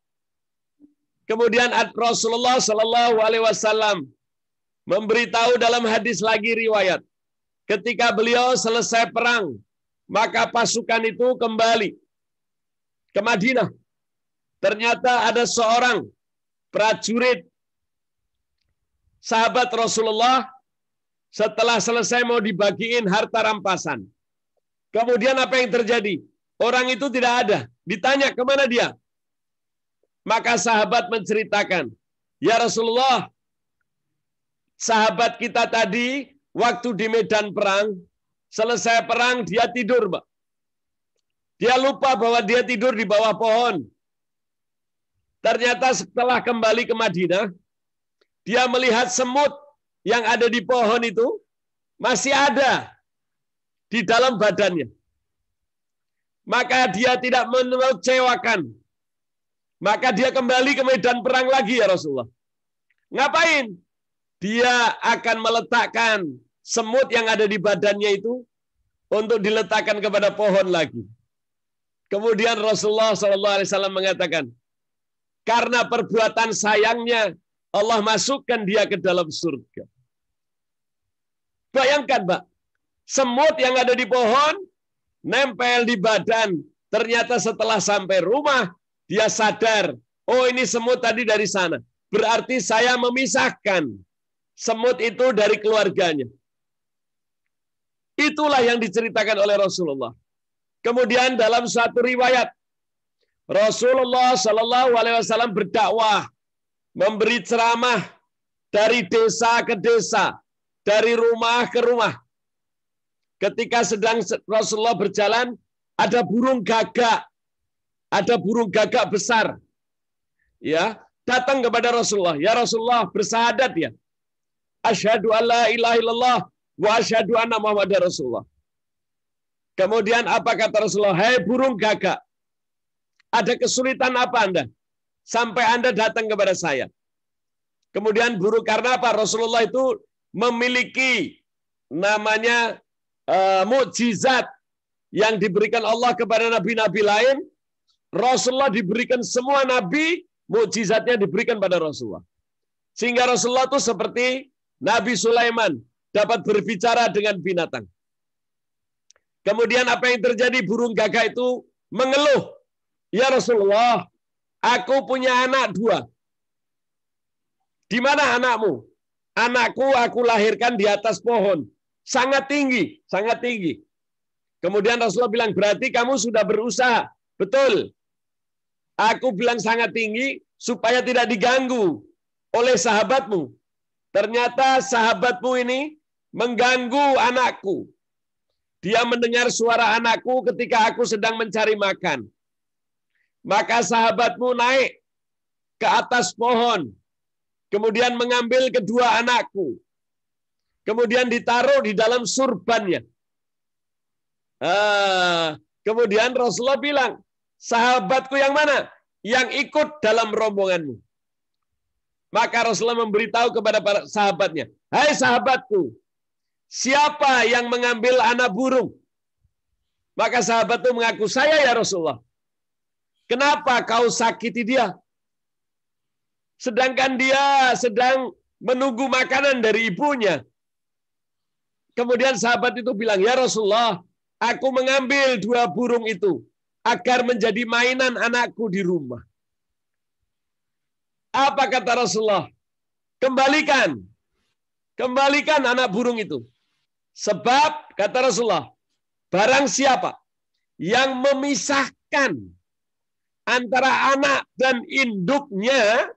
Kemudian Rasulullah Shallallahu Alaihi Wasallam memberitahu dalam hadis lagi riwayat, ketika beliau selesai perang, maka pasukan itu kembali ke Madinah. Ternyata ada seorang prajurit sahabat Rasulullah setelah selesai mau dibagiin harta rampasan. Kemudian apa yang terjadi? Orang itu tidak ada. Ditanya kemana dia? Maka sahabat menceritakan, ya Rasulullah, sahabat kita tadi waktu di medan perang, selesai perang dia tidur, Pak. Dia lupa bahwa dia tidur di bawah pohon. Ternyata setelah kembali ke Madinah, dia melihat semut yang ada di pohon itu masih ada di dalam badannya. Maka dia tidak mengecewakan. Maka dia kembali ke medan perang lagi, ya Rasulullah. Ngapain? Dia akan meletakkan semut yang ada di badannya itu untuk diletakkan kepada pohon lagi. Kemudian Rasulullah SAW mengatakan, karena perbuatan sayangnya Allah masukkan dia ke dalam surga. Bayangkan, Pak, semut yang ada di pohon nempel di badan. Ternyata setelah sampai rumah dia sadar, oh ini semut tadi dari sana. Berarti saya memisahkan semut itu dari keluarganya. Itulah yang diceritakan oleh Rasulullah. Kemudian dalam suatu riwayat, Rasulullah Shallallahu Alaihi Wasallam berdakwah, memberi ceramah dari desa ke desa, dari rumah ke rumah. Ketika sedang Rasulullah berjalan, ada burung gagak besar, ya, datang kepada Rasulullah. Ya Rasulullah, bersahadat ya, asyhadu alla ilaha illallah wa asyhadu anna Muhammadar Rasulullah. Kemudian apa kata Rasulullah? Hai burung gagak, ada kesulitan apa Anda sampai Anda datang kepada saya? Kemudian burung, karena apa? Rasulullah itu memiliki namanya mukjizat yang diberikan Allah kepada nabi-nabi lain. Rasulullah diberikan semua nabi, mukjizatnya diberikan pada Rasulullah. Sehingga Rasulullah itu seperti Nabi Sulaiman, dapat berbicara dengan binatang. Kemudian apa yang terjadi? Burung gagak itu mengeluh. Ya Rasulullah, aku punya anak 2. Di mana anakmu? Anakku aku lahirkan di atas pohon. Sangat tinggi, sangat tinggi. Kemudian Rasulullah bilang, berarti kamu sudah berusaha. Betul. Aku bilang sangat tinggi supaya tidak diganggu oleh sahabatmu. Ternyata sahabatmu ini mengganggu anakku. Dia mendengar suara anakku ketika aku sedang mencari makan. Maka sahabatmu naik ke atas pohon. Kemudian mengambil kedua anakku. Kemudian ditaruh di dalam surbannya. Kemudian Rasulullah bilang, sahabatku yang mana? Yang ikut dalam rombonganmu. Maka Rasulullah memberitahu kepada para sahabatnya, hai sahabatku, siapa yang mengambil anak burung? Maka sahabat itu mengaku, saya ya Rasulullah. Kenapa kau sakiti dia? Sedangkan dia sedang menunggu makanan dari ibunya. Kemudian sahabat itu bilang, ya Rasulullah, aku mengambil 2 burung itu agar menjadi mainan anakku di rumah. Apa kata Rasulullah? Kembalikan anak burung itu. Sebab, kata Rasulullah, barang siapa yang memisahkan antara anak dan induknya,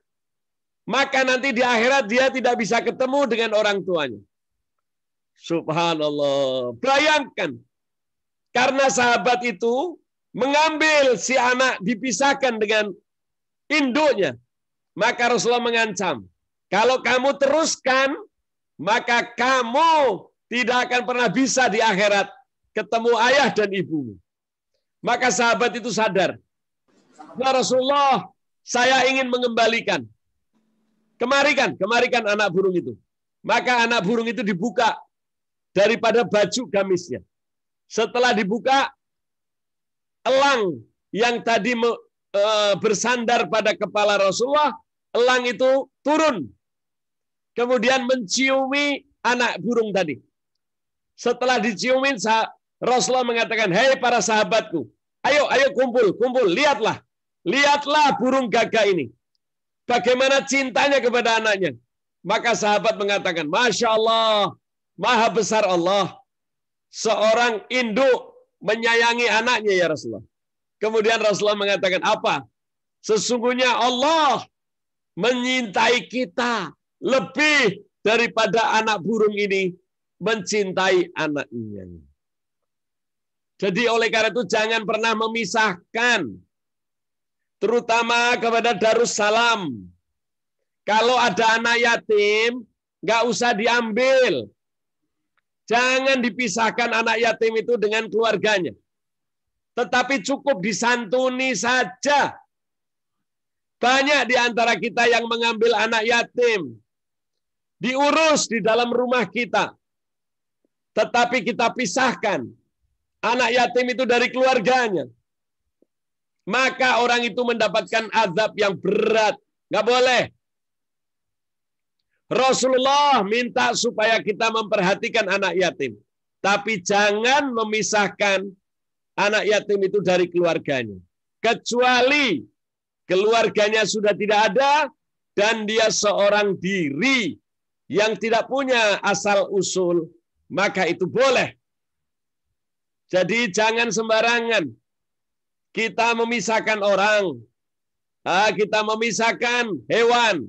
maka nanti di akhirat dia tidak bisa ketemu dengan orang tuanya. Subhanallah. Bayangkan, karena sahabat itu mengambil si anak dipisahkan dengan induknya, maka Rasulullah mengancam, kalau kamu teruskan, maka kamu tidak akan pernah bisa di akhirat ketemu ayah dan ibumu. Maka sahabat itu sadar, ya Rasulullah, saya ingin mengembalikan. Kemarikan anak burung itu. Maka anak burung itu dibuka daripada baju gamisnya. Setelah dibuka, elang yang tadi bersandar pada kepala Rasulullah elang itu turun. Kemudian menciumi anak burung tadi. Setelah diciumin, Rasulullah mengatakan, "Hei para sahabatku, ayo kumpul, lihatlah burung gagak ini. Bagaimana cintanya kepada anaknya." Maka sahabat mengatakan, "Masya Allah, maha besar Allah. Seorang induk menyayangi anaknya ya Rasulullah." Kemudian Rasulullah mengatakan, "Apa? Sesungguhnya Allah menyintai kita lebih daripada anak burung ini mencintai anaknya." Jadi oleh karena itu jangan pernah memisahkan, terutama kepada Darussalam. Kalau ada anak yatim, nggak usah diambil. Jangan dipisahkan anak yatim itu dengan keluarganya. Tetapi cukup disantuni saja. Banyak di antara kita yang mengambil anak yatim, diurus di dalam rumah kita. Tetapi kita pisahkan anak yatim itu dari keluarganya. Maka orang itu mendapatkan azab yang berat. Nggak boleh. Rasulullah minta supaya kita memperhatikan anak yatim. Tapi jangan memisahkan anak yatim itu dari keluarganya. Kecuali keluarganya sudah tidak ada dan dia seorang diri yang tidak punya asal usul, maka itu boleh. Jadi jangan sembarangan kita memisahkan orang, kita memisahkan hewan.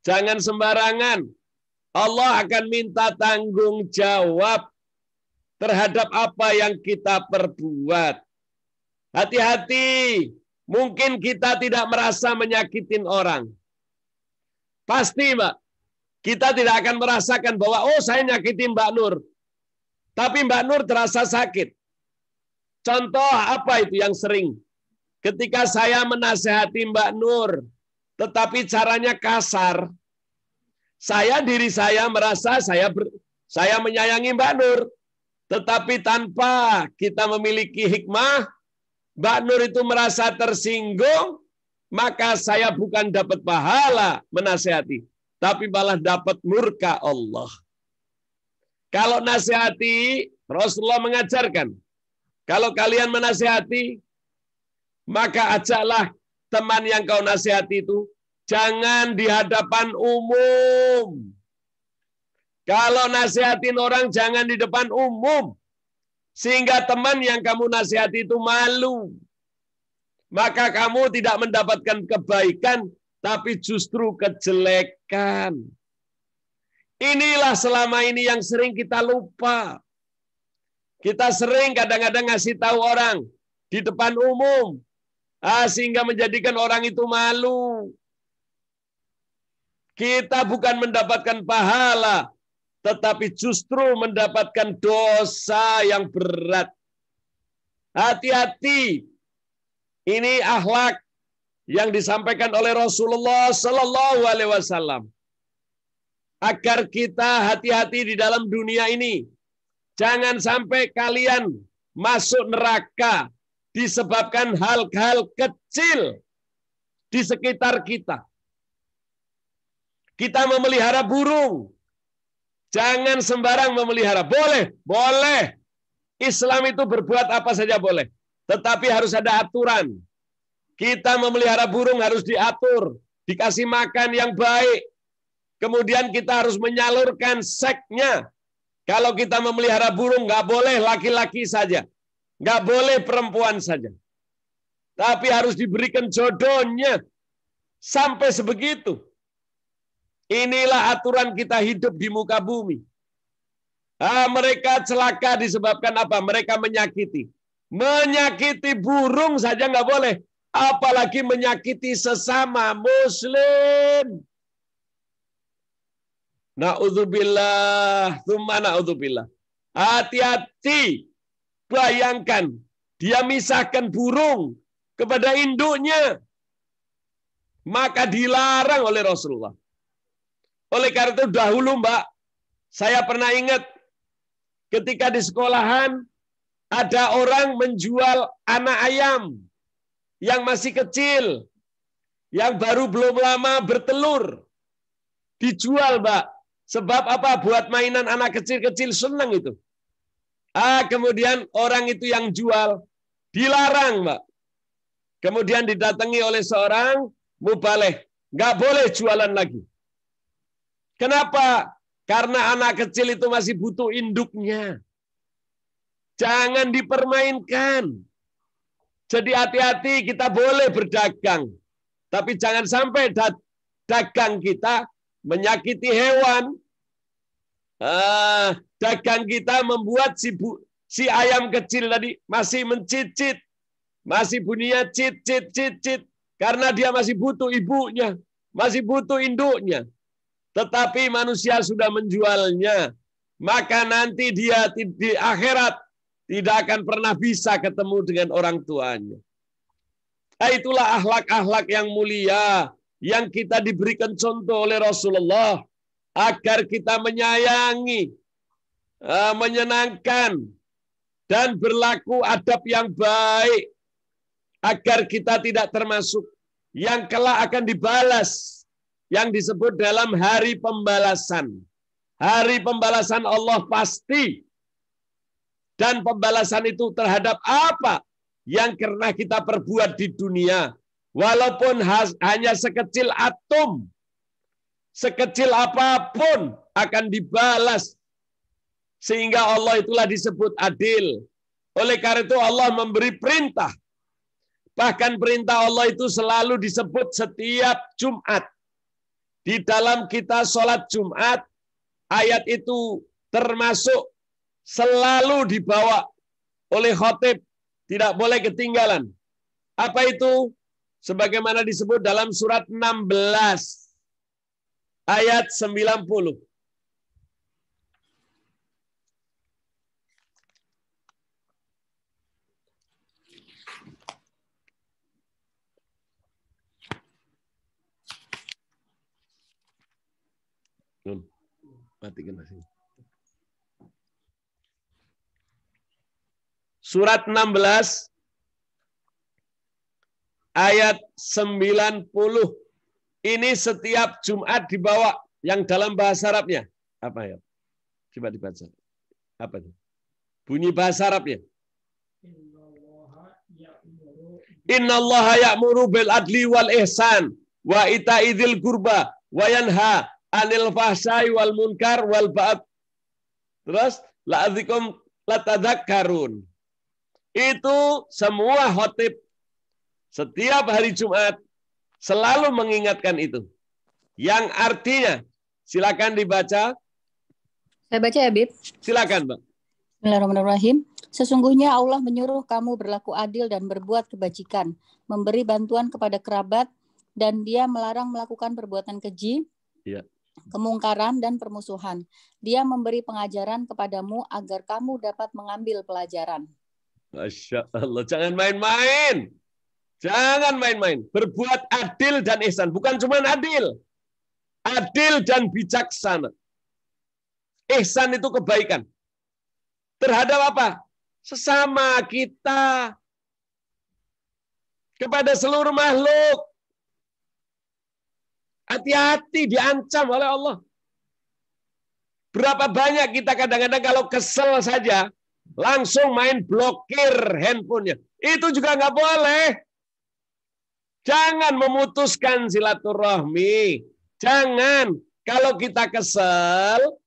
Jangan sembarangan. Allah akan minta tanggung jawab terhadap apa yang kita perbuat. Hati-hati. Mungkin kita tidak merasa menyakitin orang. Pasti, Mbak. Kita tidak akan merasakan bahwa, oh saya nyakitin Mbak Nur. Tapi Mbak Nur terasa sakit. Contoh apa itu yang sering? Ketika saya menasehati Mbak Nur, tetapi caranya kasar, diri saya merasa saya menyayangi Mbak Nur. Tetapi tanpa kita memiliki hikmah, Mbak Nur itu merasa tersinggung, maka saya bukan dapat pahala menasehati, tapi malah dapat murka Allah. Kalau nasihati, Rasulullah mengajarkan, kalau kalian menasihati, maka ajaklah teman yang kau nasihati itu, jangan di hadapan umum. Kalau nasihatin orang, jangan di depan umum. Sehingga teman yang kamu nasihati itu malu. Maka kamu tidak mendapatkan kebaikan, tapi justru kejelekan. Inilah selama ini yang sering kita lupa. Kita sering kadang-kadang ngasih tahu orang di depan umum, sehingga menjadikan orang itu malu. Kita bukan mendapatkan pahala, tetapi justru mendapatkan dosa yang berat. Hati-hati. Ini akhlak yang disampaikan oleh Rasulullah Sallallahu Alaihi Wasallam. Agar kita hati-hati di dalam dunia ini. Jangan sampai kalian masuk neraka disebabkan hal-hal kecil di sekitar kita. Kita memelihara burung. Jangan sembarang memelihara. Boleh. Islam itu berbuat apa saja boleh. Tetapi harus ada aturan. Kita memelihara burung harus diatur. Dikasih makan yang baik. Kemudian kita harus menyalurkan seksnya. Kalau kita memelihara burung, nggak boleh laki-laki saja. Nggak boleh perempuan saja. Tapi harus diberikan jodohnya. Sampai sebegitu. Inilah aturan kita hidup di muka bumi. Mereka celaka disebabkan apa? Mereka menyakiti. Menyakiti burung saja nggak boleh. Apalagi menyakiti sesama muslim. Na'udzubillah, tsumma na'udzubillah. Hati-hati. Bayangkan, dia misahkan burung kepada induknya. Maka dilarang oleh Rasulullah. Oleh karena itu dahulu, Mbak, saya pernah ingat ketika di sekolahan ada orang menjual anak ayam yang masih kecil. yang baru belum lama bertelur. Dijual, Mbak. Sebab apa? Buat mainan anak kecil-kecil, senang itu. Kemudian orang itu yang jual dilarang, Mbak. Kemudian didatangi oleh seorang mubaleh. Nggak boleh jualan lagi. Kenapa? Karena anak kecil itu masih butuh induknya. Jangan dipermainkan. Jadi hati-hati, kita boleh berdagang. Tapi jangan sampai dagang kita menyakiti hewan. Dagang kita membuat si ayam kecil tadi masih mencicit. Masih bunyinya cit, cit, cit, cit. Karena dia masih butuh ibunya. Masih butuh induknya. Tetapi manusia sudah menjualnya. Maka nanti dia di akhirat tidak akan pernah bisa ketemu dengan orang tuanya. Itulah akhlak-akhlak yang mulia yang kita diberikan contoh oleh Rasulullah agar kita menyayangi, menyenangkan, dan berlaku adab yang baik agar kita tidak termasuk yang kelak akan dibalas yang disebut dalam hari pembalasan. Hari pembalasan Allah pasti. Dan pembalasan itu terhadap apa yang pernah kita perbuat di dunia. Walaupun hanya sekecil atom, sekecil apapun akan dibalas. Sehingga Allah itulah disebut adil. Oleh karena itu Allah memberi perintah. Bahkan perintah Allah itu selalu disebut setiap Jumat. Di dalam kita sholat Jumat, ayat itu termasuk selalu dibawa oleh khotib. Tidak boleh ketinggalan. Apa itu? Sebagaimana disebut dalam surat 16 ayat 90. Matikan masih. Surat 16 ayat 90. Ini setiap Jumat dibawa yang dalam bahasa Arabnya. Apa ya? Coba dibaca. Apa itu? Bunyi bahasa Arabnya. Innallaha ya'muru bil adli wal ihsan wa ita'idzil qurba wa yanha 'anil fahsai wal munkar wal ba'd. Terus la'adzikum latadzakkarun. Itu semua khotib setiap hari Jumat selalu mengingatkan itu. Yang artinya, silakan dibaca. Saya baca ya, Bib. Silakan, Mbak. Bismillahirrahmanirrahim. Sesungguhnya Allah menyuruh kamu berlaku adil dan berbuat kebajikan, memberi bantuan kepada kerabat, dan Dia melarang melakukan perbuatan keji, kemungkaran, dan permusuhan. Dia memberi pengajaran kepadamu agar kamu dapat mengambil pelajaran. Masya Allah, jangan main-main. Jangan main-main. Berbuat adil dan ihsan. Bukan cuma adil. Adil dan bijaksana. Ihsan itu kebaikan. Terhadap apa? Sesama kita. Kepada seluruh makhluk. Hati-hati, diancam oleh Allah. Berapa banyak kita kadang-kadang kalau kesel saja, langsung main blokir handphonenya. Itu juga nggak boleh. Jangan memutuskan silaturahmi. Jangan. Kalau kita kesel,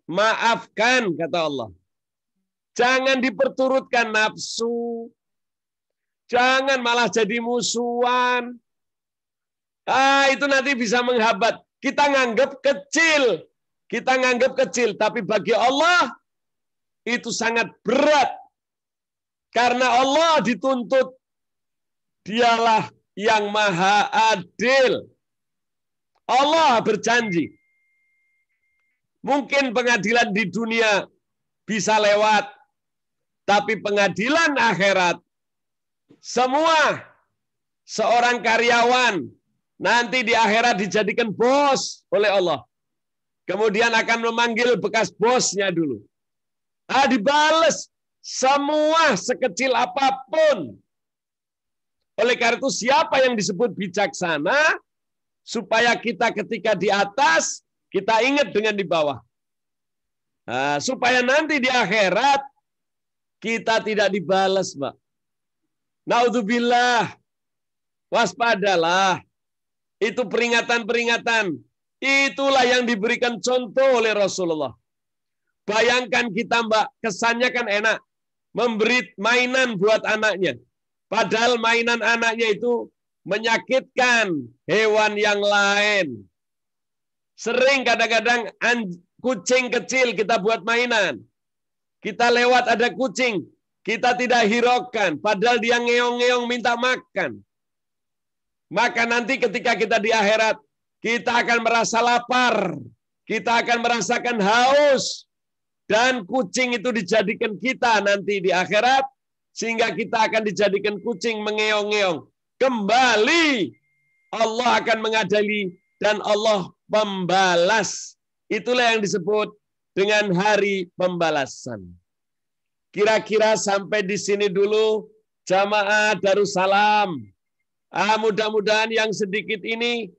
maafkan, kata Allah. Jangan diperturutkan nafsu. Jangan malah jadi musuhan. Itu nanti bisa menghambat. Kita nganggap kecil. Kita nganggap kecil. Tapi bagi Allah, itu sangat berat. Karena Allah dituntut. Dialah yang maha adil. Allah berjanji. Mungkin pengadilan di dunia bisa lewat. Tapi pengadilan akhirat, semua seorang karyawan nanti di akhirat dijadikan bos oleh Allah. Kemudian akan memanggil bekas bosnya dulu. Dibales semua sekecil apapun. Oleh karena itu siapa yang disebut bijaksana? Supaya kita ketika di atas, kita ingat dengan di bawah. Nah, supaya nanti di akhirat, kita tidak dibalas, Mbak. Naudzubillah. Waspadalah. Itu peringatan-peringatan. Itulah yang diberikan contoh oleh Rasulullah. Bayangkan kita, Mbak, kesannya kan enak. Memberi mainan buat anaknya. Padahal mainan anaknya itu menyakitkan hewan yang lain. Sering kadang-kadang kucing kecil kita buat mainan. Kita lewat ada kucing. Kita tidak hiraukan. Padahal dia ngeong-ngeong minta makan. Maka nanti ketika kita di akhirat, kita akan merasa lapar. Kita akan merasakan haus. Dan kucing itu dijadikan kita nanti di akhirat. Sehingga kita akan dijadikan kucing mengeong-ngeong. Kembali Allah akan mengadili dan Allah membalas. Itulah yang disebut dengan hari pembalasan. Kira-kira sampai di sini dulu jamaah Darussalam. Mudah-mudahan yang sedikit ini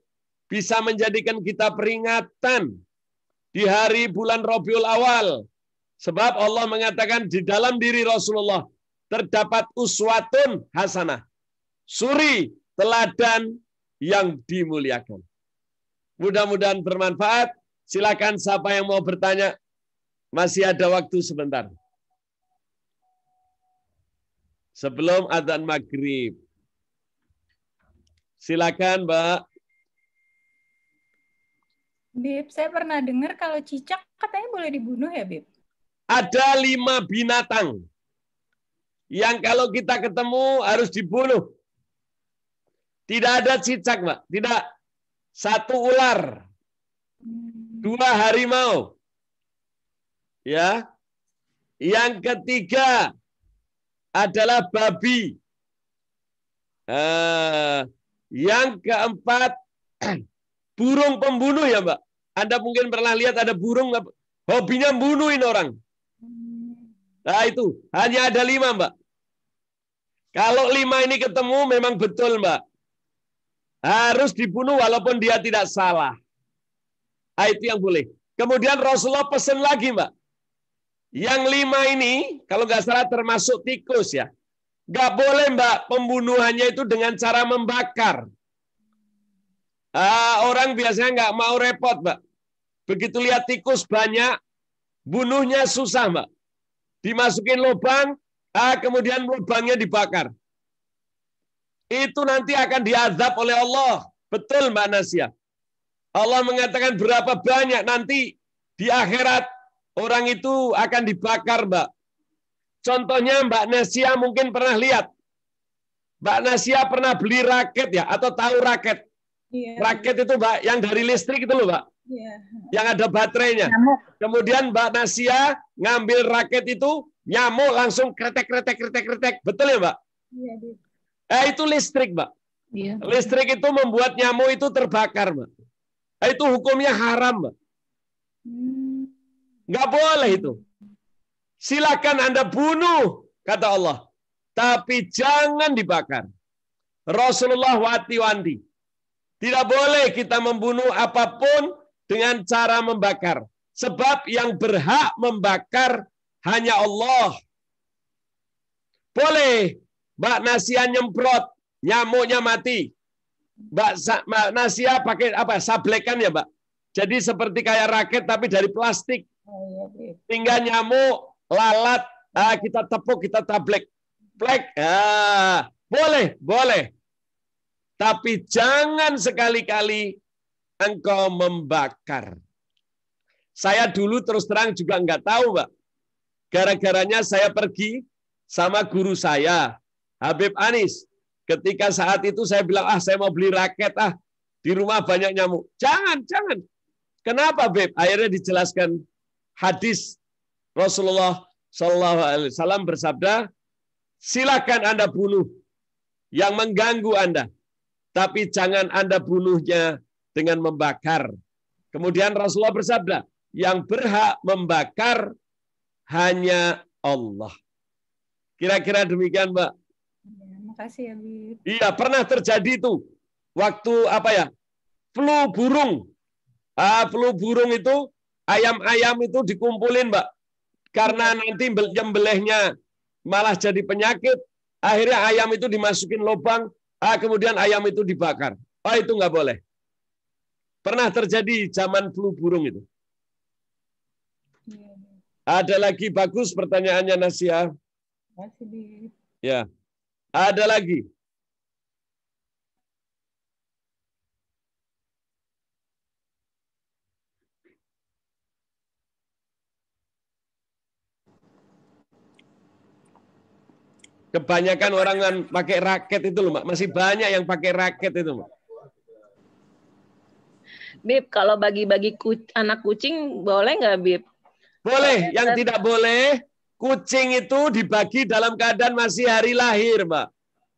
bisa menjadikan kita peringatan di hari bulan Rabiul Awal. Sebab Allah mengatakan di dalam diri Rasulullah terdapat uswatun hasanah. Suri, teladan yang dimuliakan. Mudah-mudahan bermanfaat. Silakan siapa yang mau bertanya. Masih ada waktu sebentar. Sebelum adzan maghrib. Silakan, Mbak. Bib, saya pernah dengar kalau cicak katanya boleh dibunuh ya, Bib? Ada 5 binatang yang kalau kita ketemu harus dibunuh. Tidak ada cicak, Mbak. Tidak. 1 ular. 2 harimau. Ya. Yang ketiga adalah babi. Yang keempat, burung pembunuh ya, Mbak. Anda mungkin pernah lihat ada burung, hobinya bunuhin orang. Nah itu, hanya ada 5, Mbak. Kalau 5 ini ketemu memang betul, Mbak. Harus dibunuh walaupun dia tidak salah. Nah, itu yang boleh. Kemudian Rasulullah pesan lagi, Mbak. Yang 5 ini, kalau nggak salah termasuk tikus ya. Nggak boleh, Mbak, pembunuhannya itu dengan cara membakar. Orang biasanya nggak mau repot, Mbak. Begitu lihat tikus banyak, bunuhnya susah, Mbak. Dimasukin lubang, kemudian lubangnya dibakar. Itu nanti akan diazab oleh Allah. Betul, Mbak Nasya. Allah mengatakan berapa banyak nanti di akhirat orang itu akan dibakar, Mbak. Contohnya Mbak Nasya mungkin pernah lihat. Mbak Nasya pernah beli raket ya, atau tahu raket? Iya. Raket itu, Mbak, yang dari listrik itu loh, Mbak. Iya. Yang ada baterainya. Nyamuk. Kemudian Mbak Nasya ngambil raket itu, nyamuk langsung kretek. Betul ya, Mbak? Iya, itu listrik, Mbak. Iya. Listrik itu membuat nyamuk itu terbakar, Mbak. Itu hukumnya haram, Mbak. Nggak boleh itu. Silakan Anda bunuh, kata Allah. Tapi jangan dibakar. Rasulullah wanti-wanti. Tidak boleh kita membunuh apapun dengan cara membakar. Sebab yang berhak membakar hanya Allah. Boleh Mbak Nasya nyemprot, nyamuknya mati. Mbak Nasya pakai apa? Sablekan ya, Mbak. Jadi seperti kayak raket tapi dari plastik. Tinggal nyamuk, lalat, kita tepuk, kita tablek. Plek. Boleh. Tapi jangan sekali-kali engkau membakar. Saya dulu terus terang juga nggak tahu, Mbak. Gara-garanya saya pergi sama guru saya, Habib Anis. Ketika saat itu saya bilang, saya mau beli raket, di rumah banyak nyamuk. Jangan. Kenapa, Beb? Akhirnya dijelaskan hadis Rasulullah SAW bersabda, silakan Anda bunuh yang mengganggu Anda. Tapi jangan Anda bunuhnya dengan membakar. Kemudian Rasulullah bersabda, yang berhak membakar hanya Allah. Kira-kira demikian, Mbak. Makasih ya, Bib. Iya, pernah terjadi itu. Waktu apa ya? Flu burung. Flu burung itu, ayam-ayam itu dikumpulin, Mbak. Karena nanti nyembelihnya malah jadi penyakit. Akhirnya ayam itu dimasukin lubang, kemudian ayam itu dibakar. Oh, itu nggak boleh. Pernah terjadi zaman flu burung itu. Ada lagi bagus pertanyaannya, Nasia. Makasih, Bib. Ya. Ada lagi. Kebanyakan orang yang pakai raket itu loh, Mbak. Masih banyak yang pakai raket itu, Mbak. Bib, kalau bagi-bagi anak kucing boleh nggak, Bib? Boleh. Yang tidak boleh, kucing itu dibagi dalam keadaan masih hari lahir, Mbak.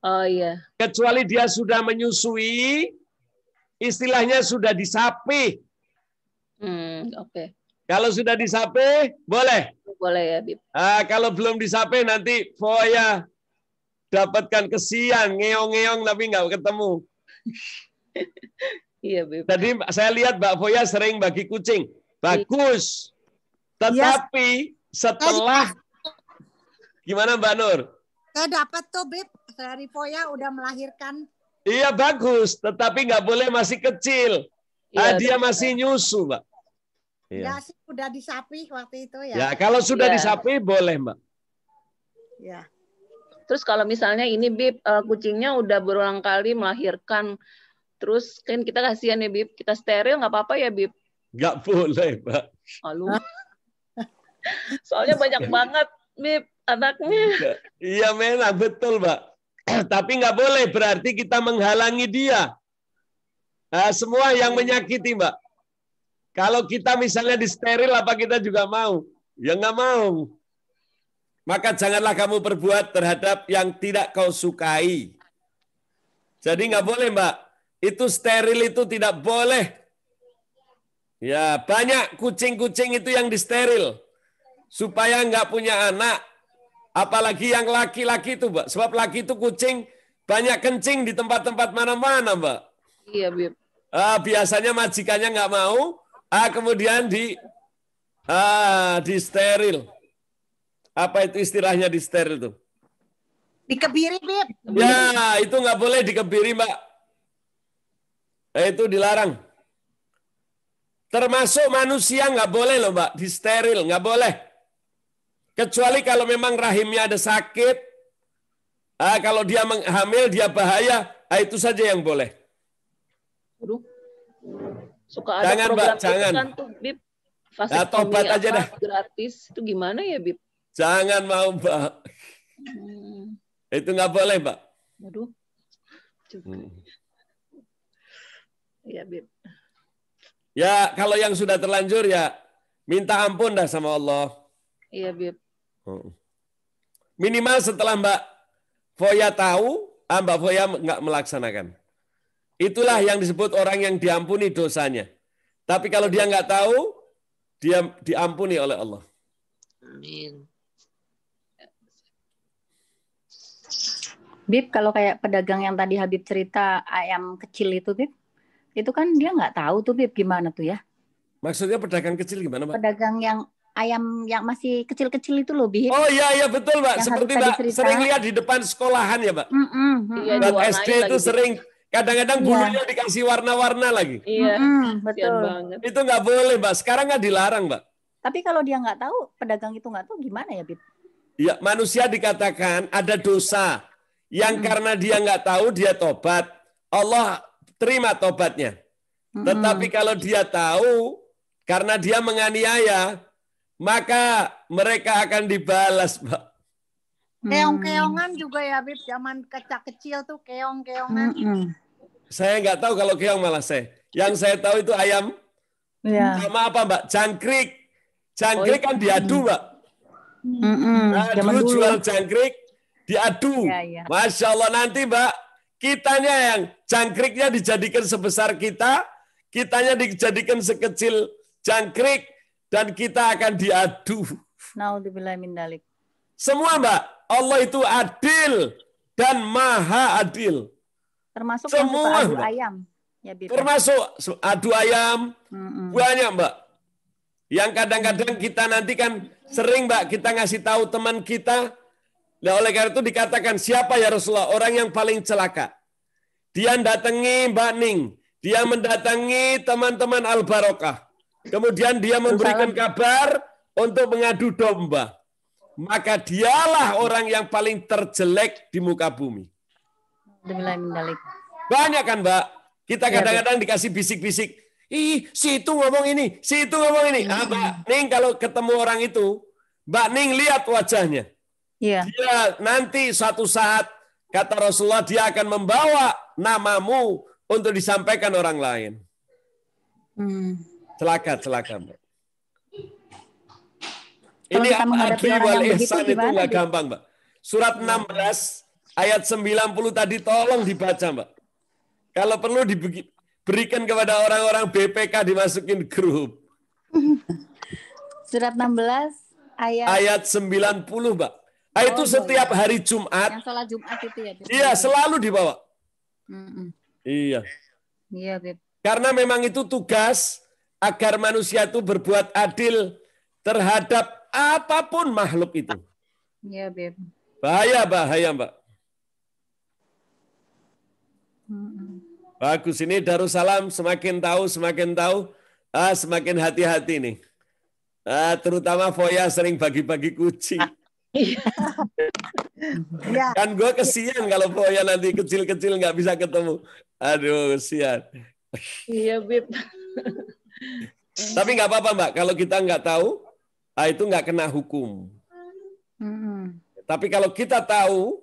Oh iya. Kecuali dia sudah menyusui, istilahnya sudah disapi. Oke. Kalau sudah disapi, boleh. Boleh ya, Bib. Kalau belum disapi, nanti Foya dapatkan kesian, ngeong-ngeong tapi nggak ketemu. Iya, Bib. Jadi saya lihat Mbak Foya sering bagi kucing. Bagus. Tetapi setelah, gimana Mbak Nur? Saya dapat tuh, Bib. Dari Foya udah melahirkan. Iya, bagus. Tetapi nggak boleh masih kecil. Dia masih nyusu, Mbak. Ya sih, udah disapi waktu itu ya. Ya, kalau sudah disapi, boleh, Mbak. Ya. Terus kalau misalnya ini, Bib, kucingnya udah berulang kali melahirkan, terus kan kita kasihan ya, Bib, kita steril nggak apa-apa ya, Bib? Nggak boleh, Mbak. Aduh. Soalnya banyak banget, Bib, anaknya. Iya, memang betul, Mbak. Tapi nggak boleh, berarti kita menghalangi dia. Semua yang menyakiti, Mbak. Kalau kita misalnya disteril, apa kita juga mau? Ya nggak mau. Maka janganlah kamu perbuat terhadap yang tidak kau sukai. Jadi nggak boleh, Mbak. Itu steril itu tidak boleh. Ya, banyak kucing-kucing itu yang disteril. Supaya nggak punya anak. Apalagi yang laki-laki itu, Mbak. Sebab laki itu kucing banyak kencing di tempat-tempat mana-mana, Mbak. Iya, Bib. Biasanya majikannya nggak mau. Kemudian di steril. Apa itu istilahnya di steril itu? Dikebiri, Bib. Ya, itu nggak boleh dikebiri, Mbak. Itu dilarang. Termasuk manusia nggak boleh loh, Mbak, di steril, nggak boleh. Kecuali kalau memang rahimnya ada sakit, kalau dia hamil, dia bahaya, itu saja yang boleh. Aduh. Suka ada jangan, program Mbak, jangan. Kan tuh, Bib. Tobat aja dah. Gratis. Itu gimana ya, Bib? Jangan mau, Mbak. Itu nggak boleh, Mbak. Aduh. Iya, Bib. Ya, kalau yang sudah terlanjur ya minta ampun dah sama Allah. Iya, Bib. Minimal setelah Mbak Foya tahu, Mbak Foya nggak melaksanakan. Itulah yang disebut orang yang diampuni dosanya. Tapi kalau dia nggak tahu, dia diampuni oleh Allah. Amin. Bib, kalau kayak pedagang yang tadi Habib cerita ayam kecil itu, Bib, itu kan dia nggak tahu tuh, Bib, gimana tuh ya? Maksudnya pedagang kecil gimana, Mbak? Pedagang yang ayam yang masih kecil-kecil itu loh, Bib. Oh iya betul, Mbak. Yang seperti Mbak sering lihat di depan sekolahan ya, Mbak. Buat SD itu sering. Kadang-kadang bulunya dikasih warna-warna lagi. Iya, betul. Itu nggak boleh, Mbak. Sekarang nggak dilarang, Mbak. Tapi kalau dia nggak tahu, pedagang itu nggak tahu gimana ya, Bib? Ya, manusia dikatakan ada dosa. Yang karena dia nggak tahu, dia tobat. Allah terima tobatnya. Tetapi kalau dia tahu, karena dia menganiaya, maka mereka akan dibalas, Mbak. Keong-keongan juga ya, Bib. Zaman kecil tuh keong-keongan. Saya nggak tahu kalau keong malah saya. Yang saya tahu itu ayam. Sama apa, Mbak? Jangkrik. Jangkrik kan diadu, Mbak. Dulu jual jangkrik, diadu. Masya Allah, nanti, Mbak, kitanya yang jangkriknya dijadikan sebesar kita, kitanya dijadikan sekecil jangkrik, dan kita akan diadu. Naudzubillah min dzalik. Semua, Mbak. Allah itu adil. dan maha adil. Termasuk Semua, adu Mbak. ayam. Ya, Bib. Termasuk adu ayam. Banyak, Mbak. Yang kadang-kadang kita nanti kan sering, Mbak, kita ngasih tahu teman kita. Nah, oleh karena itu dikatakan, siapa ya Rasulullah? Orang yang paling celaka. Dia mendatangi Mbak Ning. Dia mendatangi teman-teman Al-Barokah. Kemudian dia memberikan kabar untuk mengadu domba. Maka dialah orang yang paling terjelek di muka bumi. Banyak kan, Mbak? Kita kadang-kadang dikasih bisik-bisik. Ih, si itu ngomong ini, si itu ngomong ini. Mbak Ning kalau ketemu orang itu, Mbak Ning lihat wajahnya. Iya. Dia nanti suatu saat, kata Rasulullah, dia akan membawa namamu untuk disampaikan orang lain. Celaka, Mbak. Ini al-adli wal ihsan itu nggak gampang, Mbak. Surat 16 ayat 90 tadi tolong dibaca, Mbak. Kalau perlu diberikan kepada orang-orang BPK dimasukin grup. Surat 16 ayat 90, Mbak. Itu setiap hari Jumat. Yang sholat Jumat itu ya. Iya, selalu dibawa. Iya. Iya, Bib. Karena memang itu tugas agar manusia itu berbuat adil terhadap apapun makhluk itu. Iya, Bib. Bahaya, Mbak. Bagus, ini Darussalam semakin tahu, semakin hati-hati nih. Terutama Foya sering bagi-bagi kucing. Kan gue kesian kalau Foya nanti kecil-kecil nggak bisa ketemu. Aduh, kesian. Iya, Bib. Tapi nggak apa-apa, Mbak. Kalau kita nggak tahu, itu nggak kena hukum. Tapi kalau kita tahu,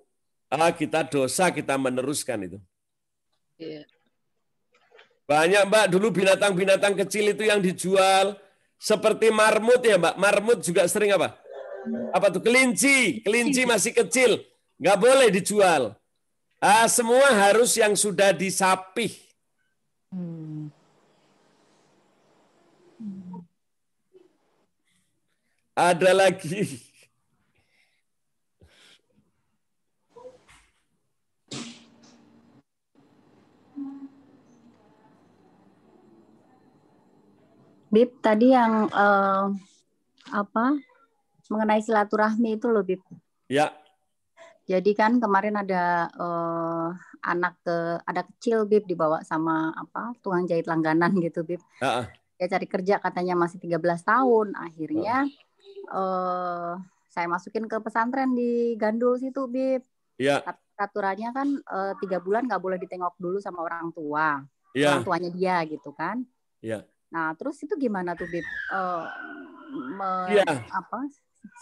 kita dosa, kita meneruskan itu. Iya. Banyak, Mbak, dulu binatang-binatang kecil itu yang dijual seperti marmut ya, Mbak. Marmut juga sering apa? Apa tuh? Kelinci masih kecil, nggak boleh dijual. Semua harus yang sudah disapih. Ada lagi. Bib, tadi yang mengenai silaturahmi itu loh, Bib. Ya. Jadi kan kemarin ada ada kecil, Bib, dibawa sama tukang jahit langganan gitu, Bib. Dia cari kerja katanya masih 13 tahun. Akhirnya saya masukin ke pesantren di Gandul situ, Bib. Ya. Tapi aturannya kan 3 bulan nggak boleh ditengok dulu sama orang tua. Ya. Orang tuanya dia gitu kan. Ya. Nah, terus itu gimana tuh, Bib? Ya.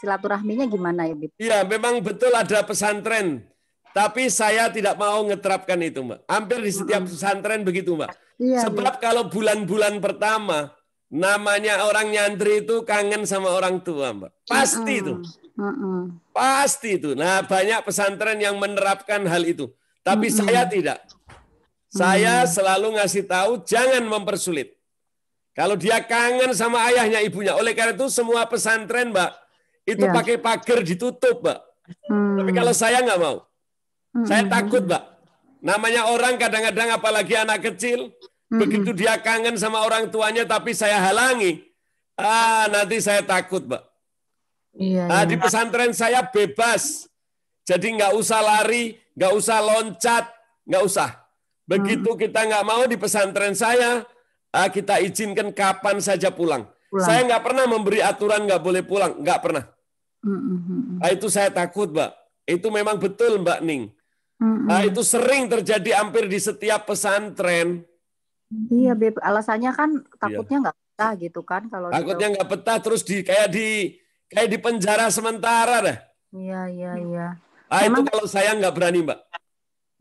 Silaturahminya gimana ya, Bib? Iya, memang betul ada pesantren. Tapi saya tidak mau ngeterapkan itu, Mbak. Hampir di setiap pesantren begitu, Mbak. Iya, Sebab kalau bulan-bulan pertama, namanya orang nyantri itu kangen sama orang tua, Mbak. Pasti itu. Pasti itu. Nah, banyak pesantren yang menerapkan hal itu. Tapi saya tidak. Saya selalu ngasih tahu, jangan mempersulit. Kalau dia kangen sama ayahnya, ibunya. Oleh karena itu semua pesantren, Mbak, itu pakai pagar ditutup, Mbak. Tapi kalau saya nggak mau. Saya takut, Mbak. Namanya orang kadang-kadang apalagi anak kecil, begitu dia kangen sama orang tuanya, tapi saya halangi. Nanti saya takut, Mbak. Di pesantren saya bebas. Jadi nggak usah lari, nggak usah loncat, nggak usah. Begitu kita nggak mau di pesantren saya, kita izinkan kapan saja pulang. Saya nggak pernah memberi aturan nggak boleh pulang, nggak pernah. Itu saya takut, Mbak. Itu memang betul, Mbak Ning. Itu sering terjadi hampir di setiap pesantren. Iya, Beb. Alasannya kan takutnya nggak betah gitu kan? Kalau takutnya nggak betah, terus kayak di penjara sementara dah. Iya. Itu kalau saya nggak berani, Mbak.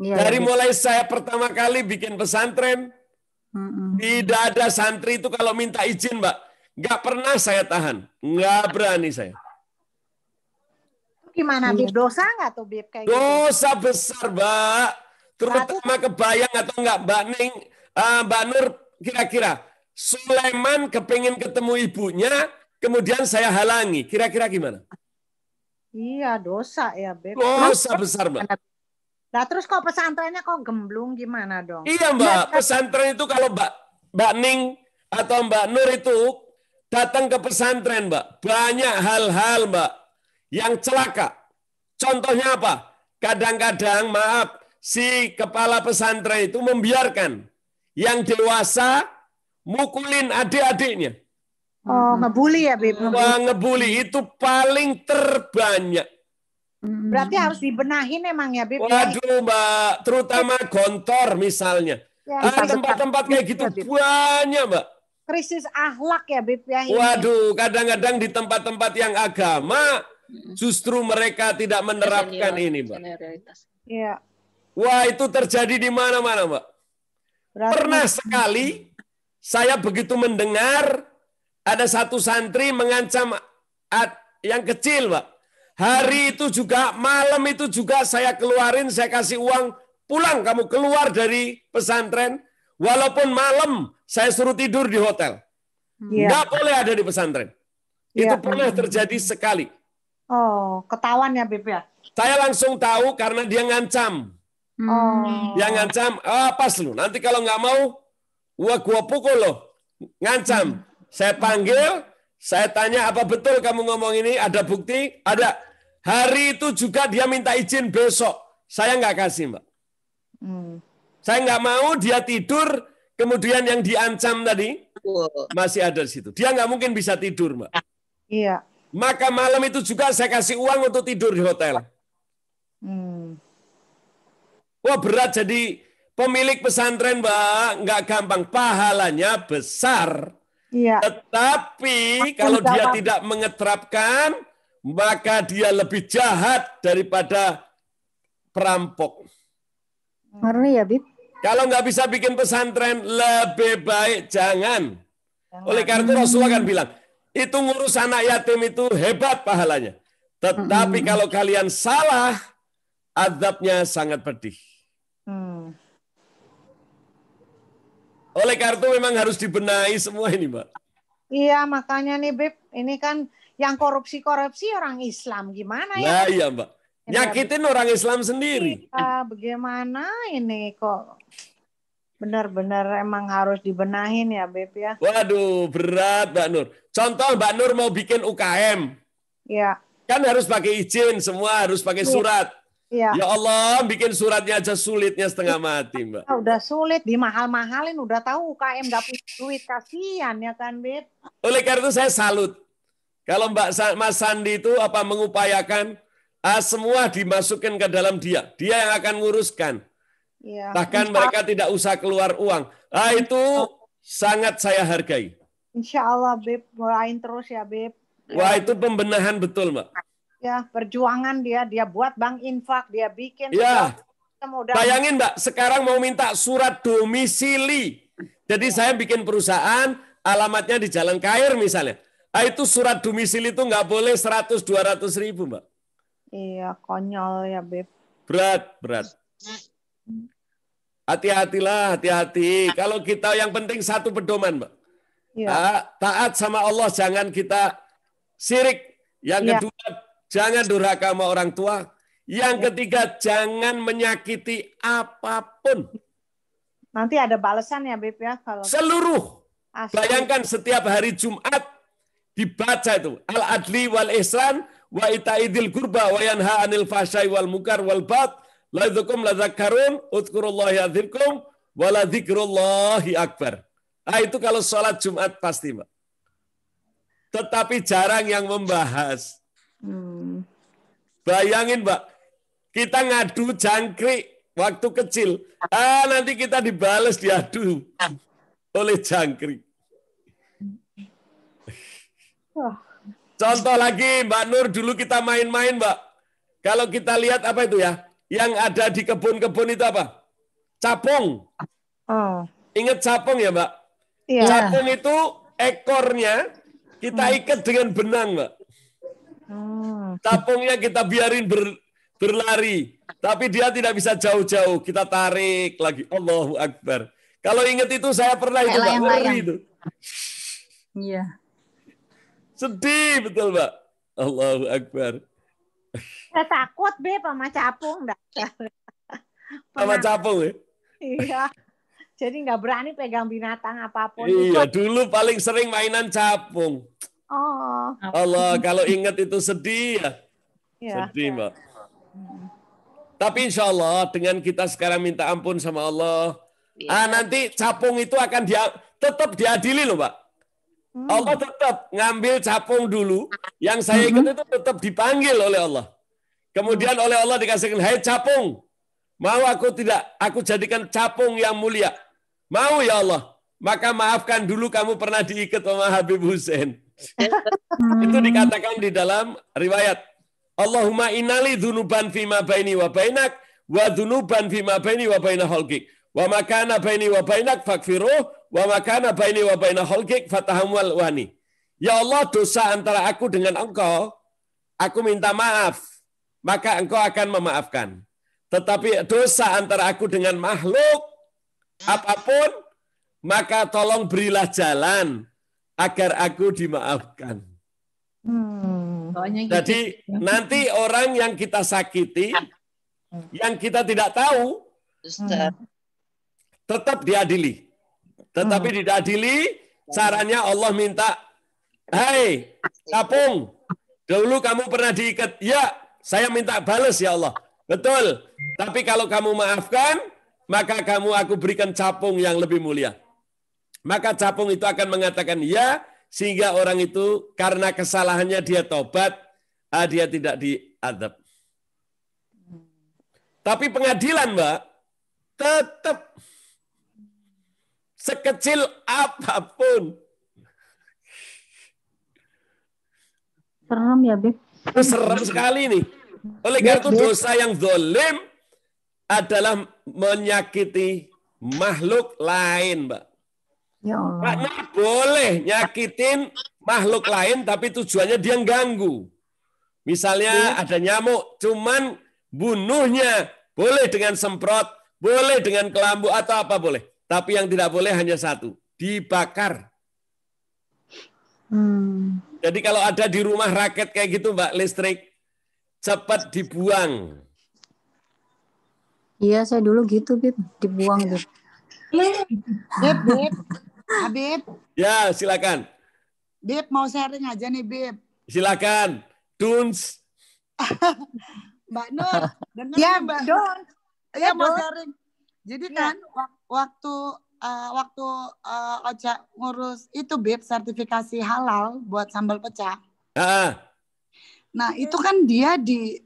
Dari mulai saya pertama kali bikin pesantren, tidak ada santri itu kalau minta izin, Mbak. Nggak pernah saya tahan. Nggak berani saya. Gimana, Bib? Dosa nggak tuh, Bib? Kayak dosa gitu? Besar, Mbak. Terutama kebayang atau nggak, Mbak Ning, Mbak Nur, kira-kira Sulaiman kepingin ketemu ibunya, kemudian saya halangi. Kira-kira gimana? Iya, dosa ya, Beb. Dosa besar, Mbak. Nah, terus kok pesantrennya kok gemblung gimana dong? Iya, Mbak. Pesantren itu kalau Mbak Ning atau Mbak Nur itu datang ke pesantren, Mbak, banyak hal-hal, Mbak, yang celaka. Contohnya apa? Kadang-kadang, maaf, si kepala pesantren itu membiarkan yang dewasa mukulin adik-adiknya. Oh, ngebully ya, Beb? Wah, ngebully itu paling terbanyak. Berarti harus dibenahin emang ya, Beb? Waduh, Mbak, terutama Gontor misalnya. Tempat-tempat kayak gitu banyak, Mbak. Krisis akhlak ya, Beb ya. Waduh, kadang-kadang di tempat-tempat yang agama justru mereka tidak menerapkan ini, Mbak. Iya. Wah, itu terjadi di mana-mana, Mbak. Pernah sekali saya begitu mendengar ada satu santri mengancam yang kecil, Mbak. Hari itu juga, malam itu juga saya keluarin, saya kasih uang, pulang kamu keluar dari pesantren, walaupun malam saya suruh tidur di hotel. Nggak boleh ada di pesantren. Itu pernah terjadi sekali. Oh, ketahuan ya, Beb ya? Saya langsung tahu karena dia ngancam. Dia ngancam, pas lu, nanti kalau nggak mau, gua pukul lo. Ngancam. Saya panggil, saya tanya, apa betul kamu ngomong ini? Ada bukti? Ada. Hari itu juga dia minta izin besok. Saya nggak kasih, Mbak. Saya nggak mau dia tidur, kemudian yang diancam tadi masih ada di situ. Dia nggak mungkin bisa tidur, Mbak. Iya. Maka malam itu juga saya kasih uang untuk tidur di hotel. Wah, berat jadi pemilik pesantren, Mbak. Nggak gampang. Pahalanya besar. Iya. Tetapi kalau dia tidak mengeterapkan, maka dia lebih jahat daripada perampok. Ngeri ya, Bib? Kalau nggak bisa bikin pesantren, lebih baik jangan. Oleh karena itu Rasulullah kan bilang, itu ngurus anak yatim itu hebat pahalanya. Tetapi kalau kalian salah, azabnya sangat pedih. Oleh karena itu memang harus dibenahi semua ini, Mbak. Iya, makanya nih, Bib, ini kan yang korupsi-korupsi orang Islam. Gimana ya? Nah, iya, Mbak. Nyakitin orang Islam sendiri. Bagaimana ini kok benar-benar emang harus dibenahin ya, Beb ya? Waduh, berat, Mbak Nur. Contoh Mbak Nur mau bikin UKM. Iya. Kan harus pakai izin, semua harus pakai surat. Iya. Ya Allah, bikin suratnya aja sulitnya setengah mati, Mbak. Udah sulit, dimahal-mahalin, udah tahu UKM nggak punya duit, kasihan ya kan, Beb? Oleh karena itu saya salut. Kalau Mas Sandi itu mengupayakan semua dimasukkan ke dalam dia yang akan nguruskan. Ya, bahkan mereka tidak usah keluar uang. Itu sangat saya hargai. Insya Allah, Beb, mulain terus ya, Beb. Wah, itu pembenahan betul, Mbak. Ya, perjuangan dia buat bank infak, dia bikin. Ya, bayangin, Mbak, sekarang mau minta surat domisili. Jadi saya bikin perusahaan, alamatnya di Jalan Kair misalnya. Itu surat domisili itu nggak boleh 100-200 ribu, Mbak. Iya, konyol ya, Beb. Berat. Hati-hatilah, hati-hati. Kalau kita yang penting satu pedoman, Mbak. Ya. Taat sama Allah, jangan kita syirik. Yang kedua, jangan durhaka sama orang tua. Yang ketiga, jangan menyakiti apapun. Nanti ada balasan ya, Beb ya. Kalau seluruh. Bayangkan setiap hari Jumat dibaca itu al-adli wal ihsan wa itaidil qurba wa yanha 'anil fahsya'i wal munkar wal baghi la'idzukum ladzakkarun udzurullahi yadzirkum wa ladzikrullahi akbar. Itu kalau sholat Jumat pasti, Mbak. Tetapi jarang yang membahas. Bayangin, Mbak, kita ngadu jangkrik waktu kecil. Nanti kita dibales diadu oleh jangkrik. Contoh lagi, Mbak Nur, dulu kita main-main, Mbak. Kalau kita lihat apa itu ya? Yang ada di kebun-kebun itu apa? Capung. Ingat capung ya, Mbak? Iya. Capung itu ekornya kita ikat dengan benang, Mbak. Capungnya kita biarin berlari. Tapi dia tidak bisa jauh-jauh. Kita tarik lagi. Allahu Akbar. Kalau ingat itu, saya pernah itu, Mbak. Ngeri itu. Iya. Sedih betul, Mbak. Allahu Akbar. Saya takut, Beb, sama capung. sama capung ya? Iya. Jadi nggak berani pegang binatang apapun. Iya, dulu paling sering mainan capung. Oh. Allah, kalau ingat itu sedih ya. Iya. Sedih, Mbak. Tapi insya Allah dengan kita sekarang minta ampun sama Allah, nanti capung itu akan tetap diadili loh, Mbak. Allah tetap ngambil capung dulu, yang saya ikut itu tetap dipanggil oleh Allah. Kemudian oleh Allah dikasihkan, hai capung, mau aku tidak? Aku jadikan capung yang mulia. Mau ya Allah? Maka maafkan dulu kamu pernah diikat sama Habib Hussein. Itu dikatakan di dalam riwayat. Allahumma innali dzunuban fima baini wa bainak wa dzunuban fima baini wa baina khalqik. Wa makana baini wa bainak faghfiruh wa makana baini wa baina khalqik fatahamwal wani. Ya Allah, dosa antara aku dengan engkau, aku minta maaf, maka engkau akan memaafkan. Tetapi dosa antara aku dengan makhluk apapun, maka tolong berilah jalan agar aku dimaafkan. Jadi nanti orang yang kita sakiti, yang kita tidak tahu, tetap diadili. Tetapi diadili, caranya Allah minta, hai capung, dulu kamu pernah diikat, ya saya minta balas ya Allah. Betul, tapi kalau kamu maafkan, maka aku berikan capung yang lebih mulia. Maka capung itu akan mengatakan ya, sehingga orang itu karena kesalahannya dia tobat, dia tidak diadab. Tapi pengadilan, Mbak, tetap sekecil apapun. Serem ya, Beb. Serem sekali nih. Oleh karena itu dosa yang zalim adalah menyakiti makhluk lain, Mbak. Ya Allah. Karena boleh nyakitin makhluk lain, tapi tujuannya dia ganggu. Misalnya ada nyamuk, cuman bunuhnya boleh dengan semprot, boleh dengan kelambu atau apa boleh. Tapi yang tidak boleh hanya satu, dibakar. Jadi kalau ada di rumah raket kayak gitu, Mbak, listrik, cepat dibuang. Iya, saya dulu gitu, Beb, dibuang, Beb. Beb. Habib. Ya, silakan. Beb, mau sharing aja nih, Beb. Silakan. Duns. Mbak Nur, dengar Ya, Mbak Don. Ya, mau sharing. Jadi kan waktu Ocha ngurus itu, Beb, sertifikasi halal buat sambal pecah. Nah, itu kan dia di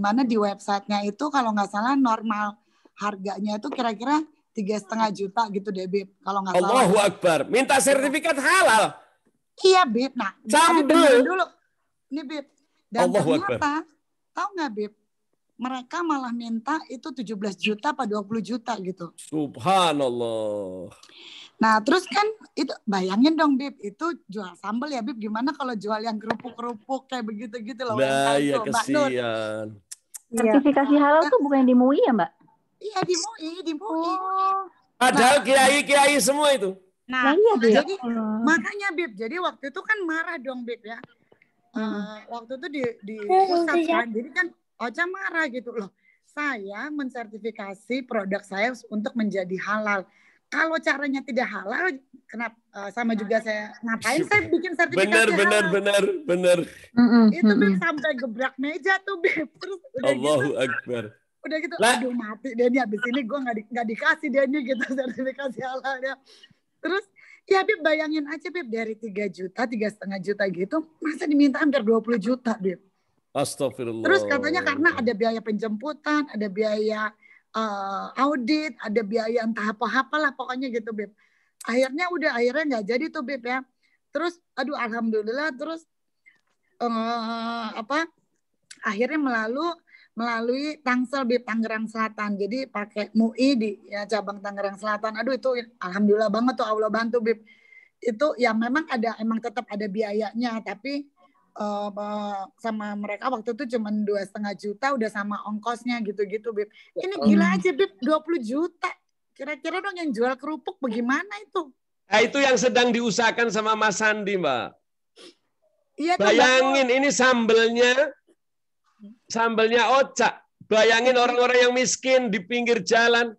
mana di websitenya itu kalau nggak salah normal harganya itu kira-kira 3,5 juta gitu deh, Beb, kalau nggak salah. Allahu Akbar. Minta sertifikat halal. Iya, Beb. Nah, dengerin dulu. Nih, Beb. Dan Allahu ternyata, tahu nggak, Beb? Mereka malah minta itu 17 juta apa 20 juta gitu. Subhanallah. Nah, terus kan itu bayangin dong, Beb, itu jual sambal ya, Beb. Gimana kalau jual yang kerupuk-kerupuk kayak begitu-gitu loh. Nah, ya kesian. Sertifikasi halal tuh bukan yang di MUI ya, Mbak? Iya, di MUI. Padahal kiai-kiai semua itu. Nah, iya, jadi makanya, Beb, jadi waktu itu kan marah dong, Beb, ya. Waktu itu di pusat kan, jadi kan Ocha marah gitu loh. Saya mensertifikasi produk saya untuk menjadi halal. Kalau caranya tidak halal, kenapa sama juga saya ngapain saya bikin sertifikasi halal? Benar. Itu Beb sampai gebrak meja tuh, Beb. Terus udah Allahu gitu. Akbar. Udah gitu, aduh mati deh nih, abis ini gue nggak dikasih deh nih gitu sertifikasi halalnya. Terus ya, Beb, bayangin aja, Beb, dari 3 juta, 3,5 juta gitu, masa diminta hampir 20 juta, Beb. Astagfirullah. Terus katanya karena ada biaya penjemputan, ada biaya audit, ada biaya entah apa-apalah pokoknya gitu, Beb. Akhirnya nggak jadi tuh, Beb, ya. Terus aduh alhamdulillah, terus akhirnya melalui Tangsel, Beb, Tangerang Selatan. Jadi pakai MUI di cabang Tangerang Selatan. Aduh, itu alhamdulillah banget tuh, Allah bantu, Beb. Itu ya memang tetap ada biayanya, tapi sama mereka waktu itu cuma 2,5 juta udah sama ongkosnya gitu-gitu, Beb. Ini gila aja, Beb, 20 juta. Kira-kira dong yang jual kerupuk bagaimana itu? Nah, itu yang sedang diusahakan sama Mas Sandi, Mbak. Iya, bayangin ini sambelnya Ocha Bayangin orang-orang yang miskin di pinggir jalan.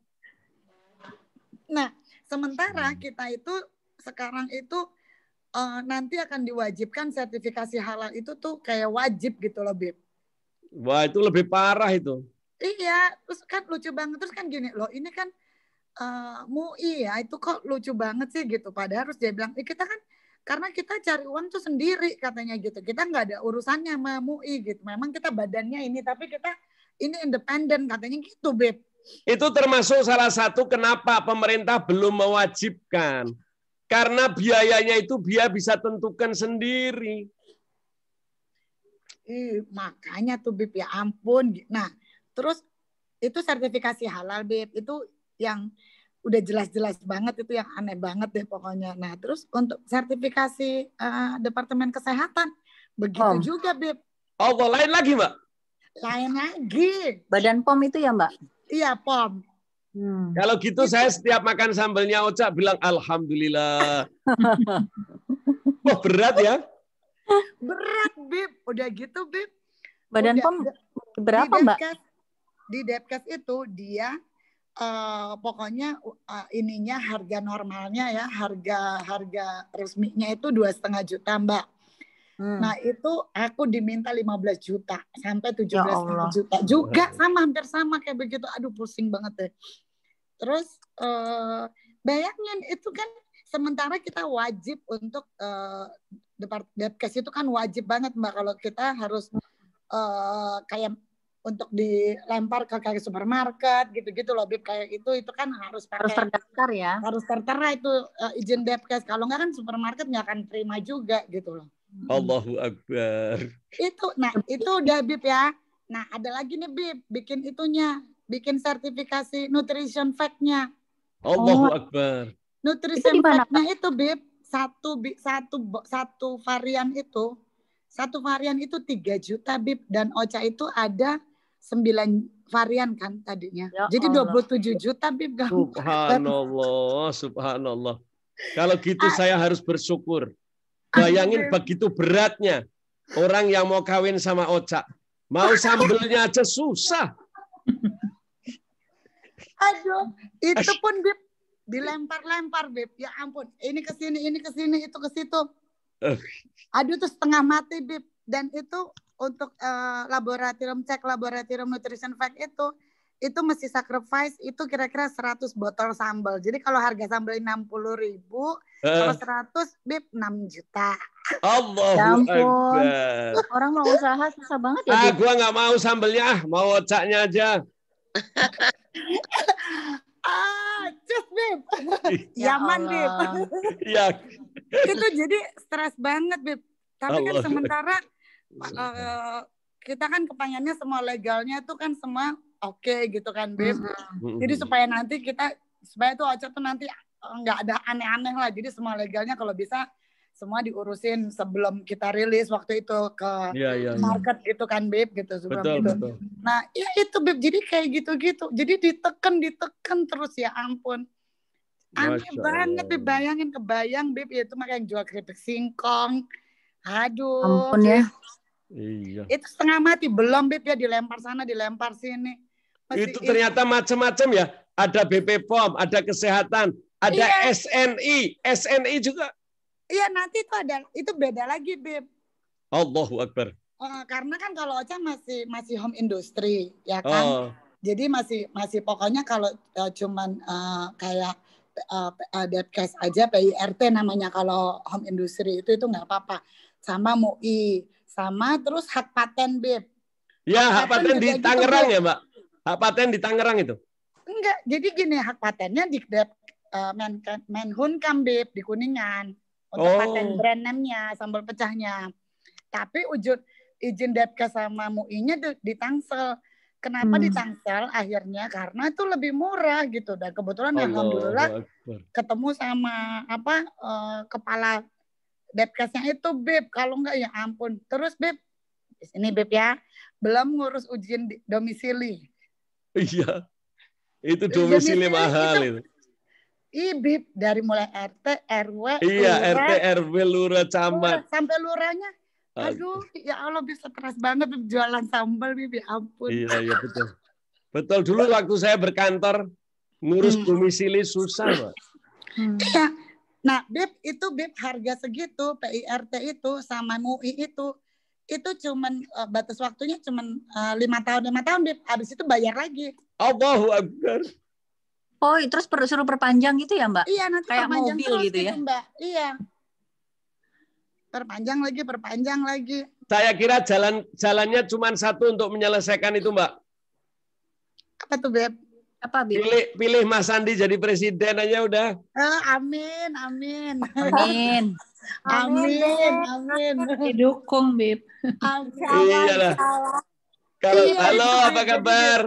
Nah, sementara kita itu sekarang itu nanti akan diwajibkan sertifikasi halal itu tuh kayak wajib gitu loh, Bib. Wah, itu lebih parah itu. Iya, terus kan lucu banget. Terus kan gini loh, ini kan MUI ya, itu kok lucu banget sih gitu. Padahal harus dia bilang, kita kan karena kita cari uang tuh sendiri katanya gitu. Kita nggak ada urusannya sama MUI gitu. Memang kita badannya ini, tapi kita ini independen katanya gitu, Beb. Itu termasuk salah satu kenapa pemerintah belum mewajibkan. Karena biayanya itu dia bisa tentukan sendiri. Makanya tuh, Beb, ya ampun. Nah, terus itu sertifikasi halal, Beb. Itu yang udah jelas-jelas banget, itu yang aneh banget deh pokoknya. Nah, terus untuk sertifikasi Departemen Kesehatan, begitu juga, Beb. Oh, lain lagi, Mbak? Lain lagi. Badan POM itu ya, Mbak? Iya, POM. Kalau gitu saya setiap makan sambelnya Ocha bilang Alhamdulillah. Wah, berat ya? Berat, Beb. Udah gitu, Beb. Badan POM berapa, Mbak? Di Depkes itu dia pokoknya ininya harga normalnya ya, harga resminya itu 2,5 juta, Mbak. Nah, itu aku diminta 15 juta sampai 17,5 juta. Juga sama, hampir sama kayak begitu. Aduh, pusing banget deh. Terus bayangin itu kan sementara kita wajib untuk Depkes itu kan wajib banget, Mbak, kalau kita harus kayak untuk dilempar ke kayak supermarket gitu-gitu loh, Bib, kayak itu kan harus pakai, harus terdaftar ya, harus tertera itu izin Depkes. Kalau nggak kan supermarket nggak akan terima juga gitu loh. Allahu Akbar. Itu udah, Bib, ya. Nah, ada lagi nih, Bib, bikin sertifikasi nutrition fact-nya. Allahu Akbar. Nutrition fact-nya itu, Bib, satu varian itu 3 juta, Bib, dan Ocha itu ada 9 varian kan tadinya. Ya, jadi 27 juta, Bib. Subhanallah, subhanallah. Kalau gitu saya harus bersyukur. Bayangin begitu beratnya orang yang mau kawin sama Ocha. Mau sambelnya aja susah. Aduh, itu pun, Bib, dilempar-lempar, Bib. Ya ampun, ini ke sini, itu ke situ. Aduh, itu setengah mati, Bib. Dan itu untuk laboratorium nutrition fact itu mesti sacrifice itu kira-kira 100 botol sambal. Jadi kalau harga sambal 60.000, kalau 100, Bib, 6 juta. Allahu Akbar. Orang mau usaha susah banget ya, Bib. Gua nggak mau sambelnya, mau Ocaknya aja. Just, Bib. Yaman, Bib. Iya. Itu jadi stres banget, Bib. Tapi kan sementara kita kan kepengennya semua legalnya tuh kan semua oke gitu kan, Bib. Jadi supaya tuh Ocha tuh nanti nggak ada aneh-aneh lah. Jadi semua legalnya kalau bisa semua diurusin sebelum kita rilis waktu itu ke market gitu kan, Bib, gitu sebelum betul. Nah, ya itu, Bib. Jadi kayak gitu-gitu. Jadi ditekan terus, ya ampun. Aneh banget, Bib. Kebayang, Bib, itu mah yang jual keripik singkong. Aduh. Ampun ya. Iya. Itu setengah mati, belum, Bib, ya dilempar sana, dilempar sini. Itu ternyata macam-macam ya. Ada BP POM, ada kesehatan, ada SNI juga. Iya, nanti itu beda lagi, Bib. Allahu Akbar. Karena kan kalau Ocha masih home industry, ya kan. Jadi masih pokoknya kalau cuman kayak Depkes aja, PIRT namanya kalau home industry itu nggak apa-apa. Sama MUI, sama terus hak paten, Bib. Ya, hak paten di Tangerang ya, Mbak? Hak paten di Tangerang itu? Enggak, jadi gini, hak patennya di Menhunkam, Bib, di Kuningan. Untuk paten brand name-nya, sambal pecahnya. Tapi izin Depkes sama MUI-nya di Tangsel. Kenapa di Tangsel? Akhirnya karena itu lebih murah gitu. Dan kebetulan alhamdulillah ketemu sama kepala Depkesnya itu, Bib. Kalau enggak, ya ampun. Terus, Bib, di sini, Bib, ya, belum ngurus ujian domisili. Iya, itu domisili mahal itu. Bib, dari mulai RT, RW, iya, lurah, RT, RW, lurah, camat. Sampai lurahnya. Aduh, ya Allah, bisa stres banget, Bib, jualan sambal, Bib, ya ampun. Iya, betul. Betul, dulu waktu saya berkantor ngurus domisili susah, Pak. Iya. Nah, Beb, itu Beb harga segitu, PIRT itu sama MUI itu cuman batas waktunya cuman 5 tahun, Beb. Habis itu bayar lagi. Allahu Akbar. Oh, terus suruh perpanjang gitu ya, Mbak? Iya, nanti kayak perpanjang mobil terus gitu ya, Mbak. Iya. Perpanjang lagi. Saya kira jalannya cuma satu untuk menyelesaikan itu, Mbak. Apa tuh, Beb? Apa, Beb? Pilih Mas Sandi jadi presiden aja udah. Amin. Amin. Amin. Didukung, Beb. Iyalah. Kalau halo, apa kabar?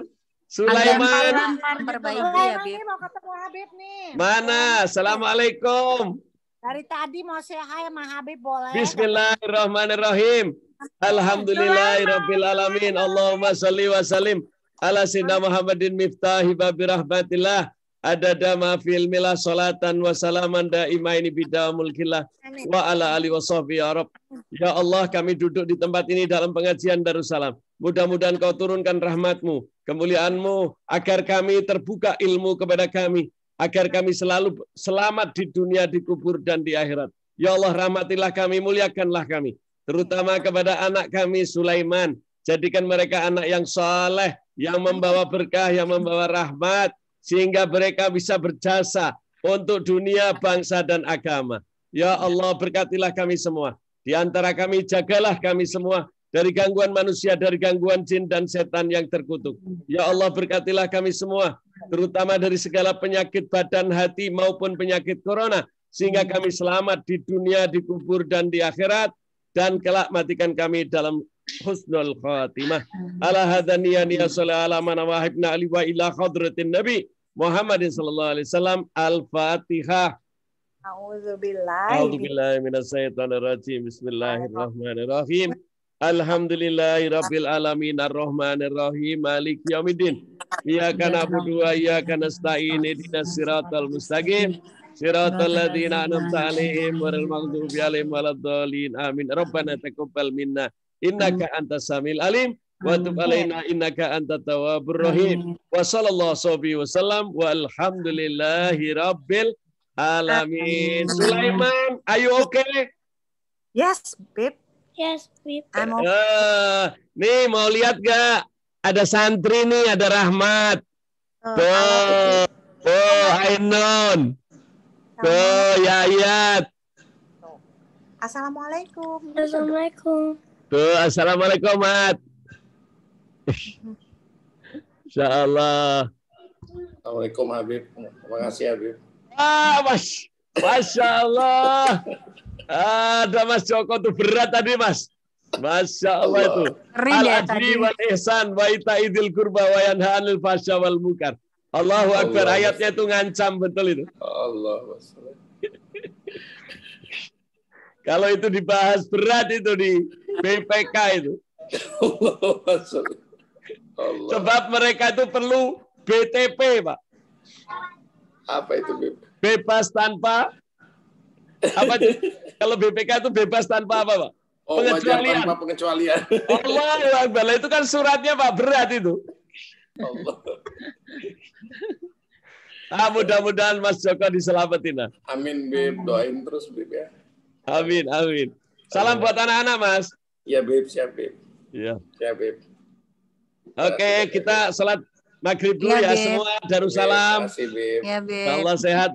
Sulaiman. Perbaiki ya, Beb. Mau ketemu Habib nih. Mana? Assalamualaikum. Dari tadi mau say hi sama Habib boleh? Bismillahirrahmanirrahim. Alhamdulillahirabbil alamin. Allahumma shalli wa sallim ala sayyidina Muhammadin miftahi babi rahmatillah. Adada ma fil milah salatan wa salaman daimaini bidamul killah wa ala alihi wa sahbihi ya Rabb. Ya Allah, kami duduk di tempat ini dalam pengajian Darussalam. Mudah-mudahan kau turunkan rahmat-Mu, kemuliaan-Mu, agar kami terbuka ilmu kepada kami, agar kami selalu selamat di dunia, di kubur, dan di akhirat. Ya Allah, rahmatilah kami, muliakanlah kami, terutama kepada anak kami Sulaiman. Jadikan mereka anak yang saleh, yang membawa berkah, yang membawa rahmat, sehingga mereka bisa berjasa untuk dunia, bangsa, dan agama. Ya Allah, berkatilah kami semua. Di antara kami, jagalah kami semua dari gangguan manusia, dari gangguan jin dan setan yang terkutuk. Ya Allah, berkatilah kami semua, terutama dari segala penyakit badan, hati, maupun penyakit corona, sehingga kami selamat di dunia, di kubur, dan di akhirat, dan kelak matikan kami dalam husnul khatimah. Ala hadaniyan ya sallallahu ala man wahibna ali wa ila hadratin nabi Muhammadin sallallahu alaihi wasallam. Al-Fatihah. A'udzubillahi minasyaitonir rajim. Bismillahirrahmanirrahim. Alhamdulillahirabbil alamin arrahmanir rahim maliki yaumiddin. Iyyaka na'budu wa iyyaka nasta'in ihdinas siratal mustaqim. Siratal ladzina an'amta 'alaihim ghairil maghdubi 'alaihim waladdallin. Amin. Rabbana taqabbal minna innaka antas samiul alim wa tub 'alaina innaka antat tawwabur rahim. Wa sallallahu alaihi wasallam walhamdulillahi rabbil alamin. Sulaiman, are you okay? Yes, Beb. Yes, Beb. Nih mau lihat gak? Ada santri nih, ada Rahmat. Tuh, Ainun. Tuh, Yayat. Assalamualaikum. Assalamualaikum. Tuh, assalamualaikum, Mat. Insyaallah. Assalamualaikum Habib. Terima kasih Habib. Masya Allah. Ada Mas Joko tuh berat tadi Mas. Masya Allah itu. Al-adli wal ihsan wa itaidil qurba wa yanha 'anil fahsya wal munkar. Allahu Akbar. Ayatnya itu ngancam betul itu. Allah. Kalau itu dibahas berat itu di BPK itu. Allah. Sebab mereka itu perlu BTP, Pak. Apa itu, Beb? Bebas tanpa apa itu? Kalau BPK itu bebas tanpa apa, Pak? Oh, pengecualian. Tanpa pengecualian. Allahu Akbar. Itu kan suratnya Pak berat itu. Allah. Mudah-mudahan Mas Joko diselamatin. Amin, Beb. Doain terus, Beb ya. Amin, amin. Salam buat anak-anak, Mas. Ya, Beb. Siap, Beb. Iya. Siap, Beb. Oke, kita salat maghrib dulu ya, semua. Darussalam. Terima kasih, Beb. Ya, Beb. Allah sehat.